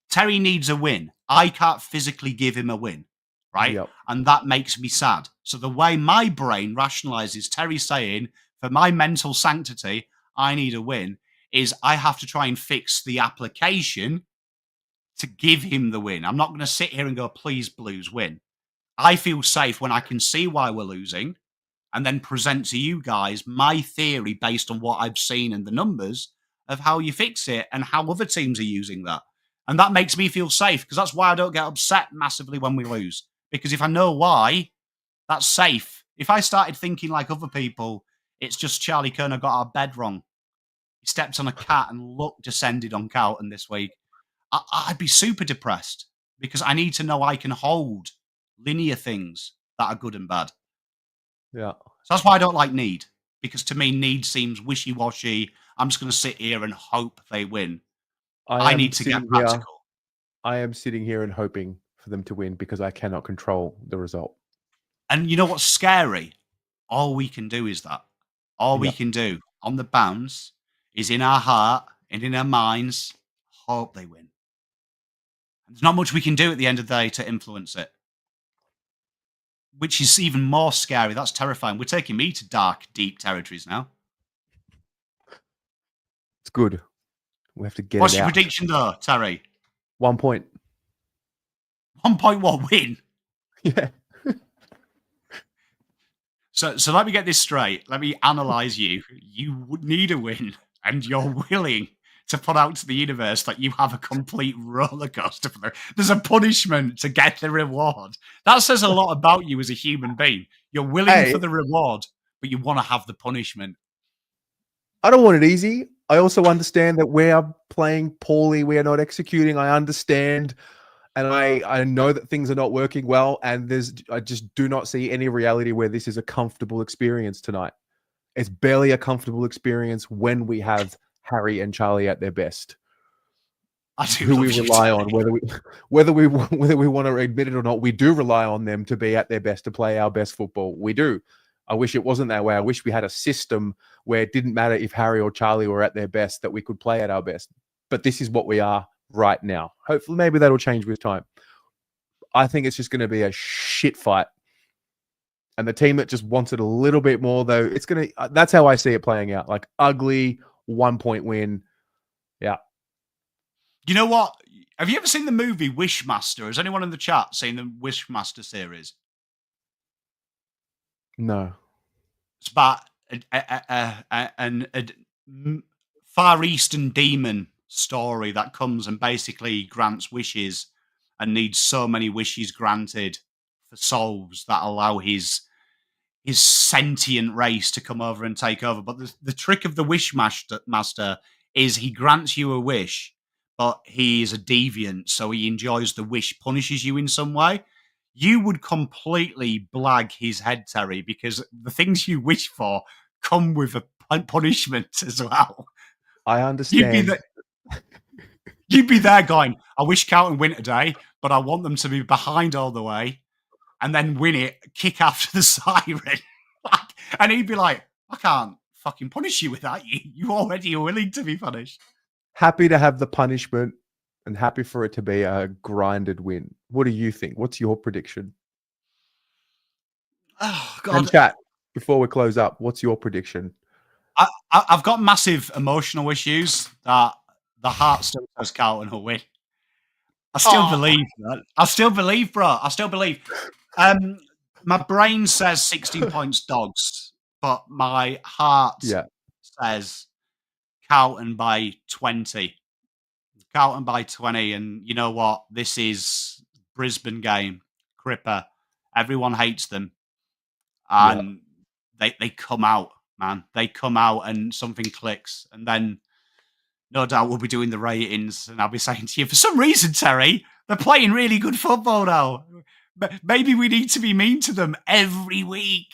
Terry needs a win. I can't physically give him a win, right? Yep. And that makes me sad. So the way my brain rationalizes Terry saying, for my mental sanctity, I need a win, is I have to try and fix the application to give him the win. I'm not going to sit here and go, please, Blues, win. I feel safe when I can see why we're losing and then present to you guys my theory based on what I've seen in the numbers of how you fix it and how other teams are using that. And that makes me feel safe because that's why I don't get upset massively when we lose. Because if I know why, that's safe. If I started thinking like other people, it's just Charlie Kerner got our bed wrong. He stepped on a cat and luck descended on Carlton this week. I'd be super depressed because I need to know I can hold linear things that are good and bad. Yeah. So that's why I don't like need, because to me, need seems wishy-washy. I'm just going to sit here and hope they win. I need to get practical. I am sitting here and hoping for them to win because I cannot control the result. And you know what's scary? All we can do is that. All we can do on the bounce is in our heart and in our minds, hope they win. And there's not much we can do at the end of the day to influence it, which is even more scary. That's terrifying. We're taking me to dark, deep territories now. It's good. We have to get What's it your out. prediction, though, Terry? 1 point. 1 point what win? Yeah. So let me get this straight. Let me analyze you. You would need a win, and you're willing to put out to the universe that you have a complete roller coaster. There's a punishment to get the reward. That says a lot about you as a human being. You're willing for the reward, but you want to have the punishment. I don't want it easy. I also understand that we are playing poorly. We are not executing. I understand. And I know that things are not working well. And I just do not see any reality where this is a comfortable experience tonight. It's barely a comfortable experience when we have Harry and Charlie at their best. Who we rely on, whether we want to admit it or not, we do rely on them to be at their best, to play our best football. We do. I wish it wasn't that way. I wish we had a system where it didn't matter if Harry or Charlie were at their best, that we could play at our best. But this is what we are right now. Hopefully, maybe that'll change with time. I think it's just going to be a shit fight. And the team that just wants it a little bit more, though, it's going to, that's how I see it playing out. Like ugly 1 point win. Yeah. You know what? Have you ever seen the movie Wishmaster? Has anyone in the chat seen the Wishmaster series? No. It's about a Far Eastern demon story that comes and basically grants wishes and needs so many wishes granted for souls that allow his sentient race to come over and take over. But the trick of the Wishmaster is he grants you a wish, but he is a deviant, so he enjoys the wish, punishes you in some way. You would completely blag his head, Terry, because the things you wish for come with a punishment as well. I understand. You'd be there going, I wish Carlton win today, but I want them to be behind all the way and then win it, kick after the siren. And he'd be like, I can't fucking punish you with that. You already are willing to be punished. Happy to have the punishment and happy for it to be a grinded win. What do you think? What's your prediction? Oh, God. And chat, before we close up, what's your prediction? I've got massive emotional issues that the heart still says Carlton will win. I still believe that. I still believe, bro. I still believe. My brain says 16 points Dogs, but my heart says Carlton by 20. Carlton by 20. And you know what? This is Brisbane game. Cripper. Everyone hates them. And they come out, man. They come out and something clicks. And then no doubt we'll be doing the ratings. And I'll be saying to you, for some reason, Terry, they're playing really good football now. Maybe we need to be mean to them every week.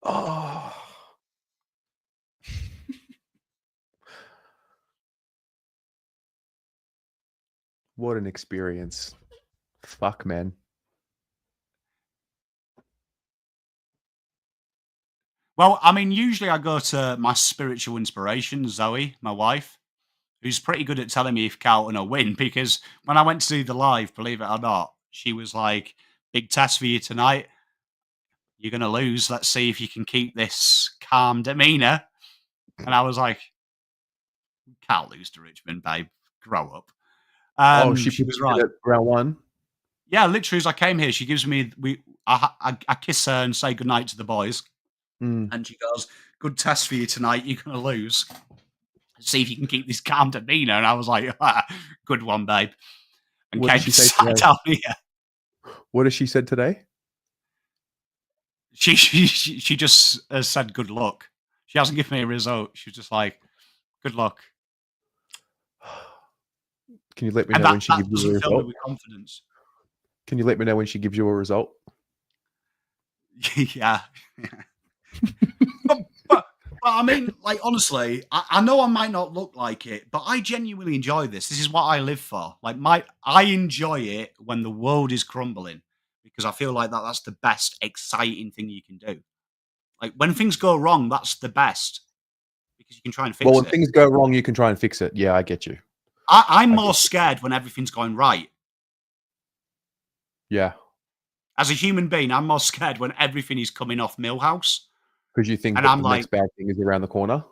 Oh. What an experience. Fuck, man. Well, I mean, usually I go to my spiritual inspiration, Zoe, my wife, who's pretty good at telling me if Carlton will win, because when I went to do the live, believe it or not, she was like, big test for you tonight. You're going to lose. Let's see if you can keep this calm demeanor. And I was like, can't lose to Richmond, babe. Grow up. She was right. At round one? Yeah, literally as I came here, she gives me, I kiss her and say goodnight to the boys. And she goes, good test for you tonight. You're going to lose. See if you can keep this calm demeanor. And I was like, good one, babe. And what came did she say sat down here. What has she said today? She just said good luck. She hasn't given me a result. She was just like, good luck. Can you let me know when she gives you a result? With confidence. Can you let me know when she gives you a result? Yeah. but I mean, like, honestly, I know I might not look like it, but I genuinely enjoy this. This is what I live for. Like, I enjoy it when the world is crumbling, because I feel like that's the best exciting thing you can do. Like, when things go wrong, that's the best, because you can try and fix it. Well, when things go wrong, you can try and fix it. Yeah, I get you. I'm more scared when everything's going right. Yeah. As a human being, I'm more scared when everything is coming off Millhouse. Because you think and that I'm the like, next bad thing is around the corner?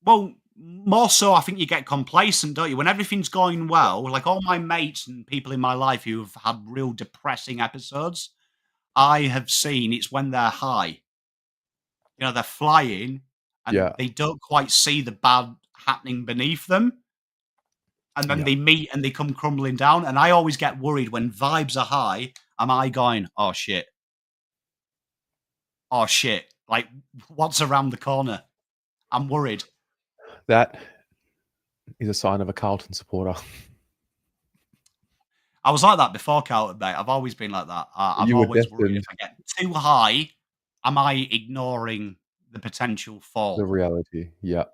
Well, more so, I think you get complacent, don't you? When everything's going well, like all my mates and people in my life who have had real depressing episodes, I have seen it's when they're high. You know, they're flying and they don't quite see the bad happening beneath them. And then they meet and they come crumbling down. And I always get worried when vibes are high. Am I going, oh shit? Oh shit. Like, what's around the corner? I'm worried. That is a sign of a Carlton supporter. I was like that before Carlton, mate. I've always been like that. I'm always worried if I get too high, am I ignoring the potential fall? The reality, yeah.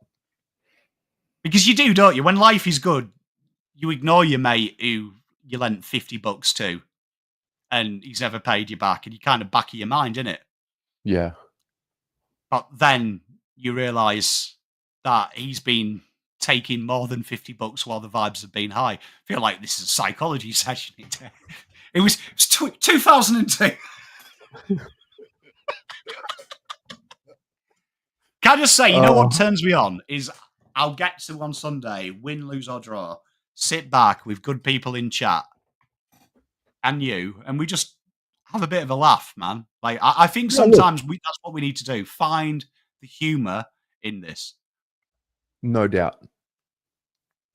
Because you do, don't you? When life is good, you ignore your mate who you lent $50 to and he's never paid you back, and you kind of back of your mind, innit? Yeah. But then you realise that he's been taking more than $50 while the vibes have been high. I feel like this is a psychology session. It was 2002. Can I just say, you know what turns me on is I'll get to on Sunday, win, lose or draw, sit back with good people in chat and you, and we just have a bit of a laugh, man. Like I think sometimes that's what we need to do. Find the humour in this. No doubt.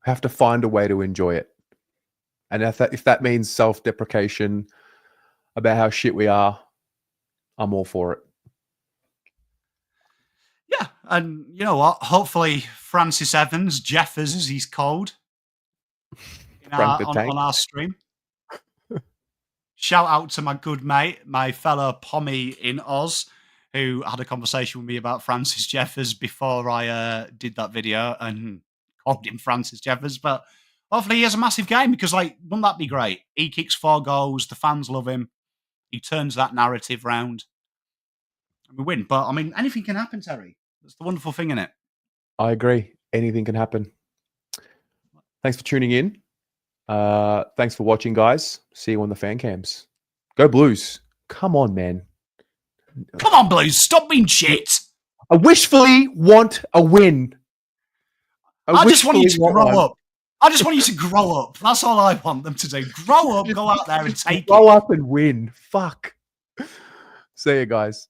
Have to find a way to enjoy it. And if that means self-deprecation about how shit we are, I'm all for it. Yeah, and you know what? Hopefully Francis Evans, Jeffers as he's called, on our stream. Shout out to my good mate, my fellow Pommy in Oz, who had a conversation with me about Francis Jeffers before I did that video and called him Francis Jeffers. But hopefully he has a massive game because, like, wouldn't that be great? He kicks 4 goals. The fans love him. He turns that narrative round. And we win. But, I mean, anything can happen, Terry. That's the wonderful thing in it. I agree. Anything can happen. Thanks for tuning in. Thanks for watching, guys. See you on the fan cams. Go Blues. Come on, man. Come on, Blues. Stop being shit. I wishfully want a win. I just want you to grow up. I just want you to grow up. That's all I want them to do. Grow up, go out there and take it. Grow up and win. Fuck. See you guys.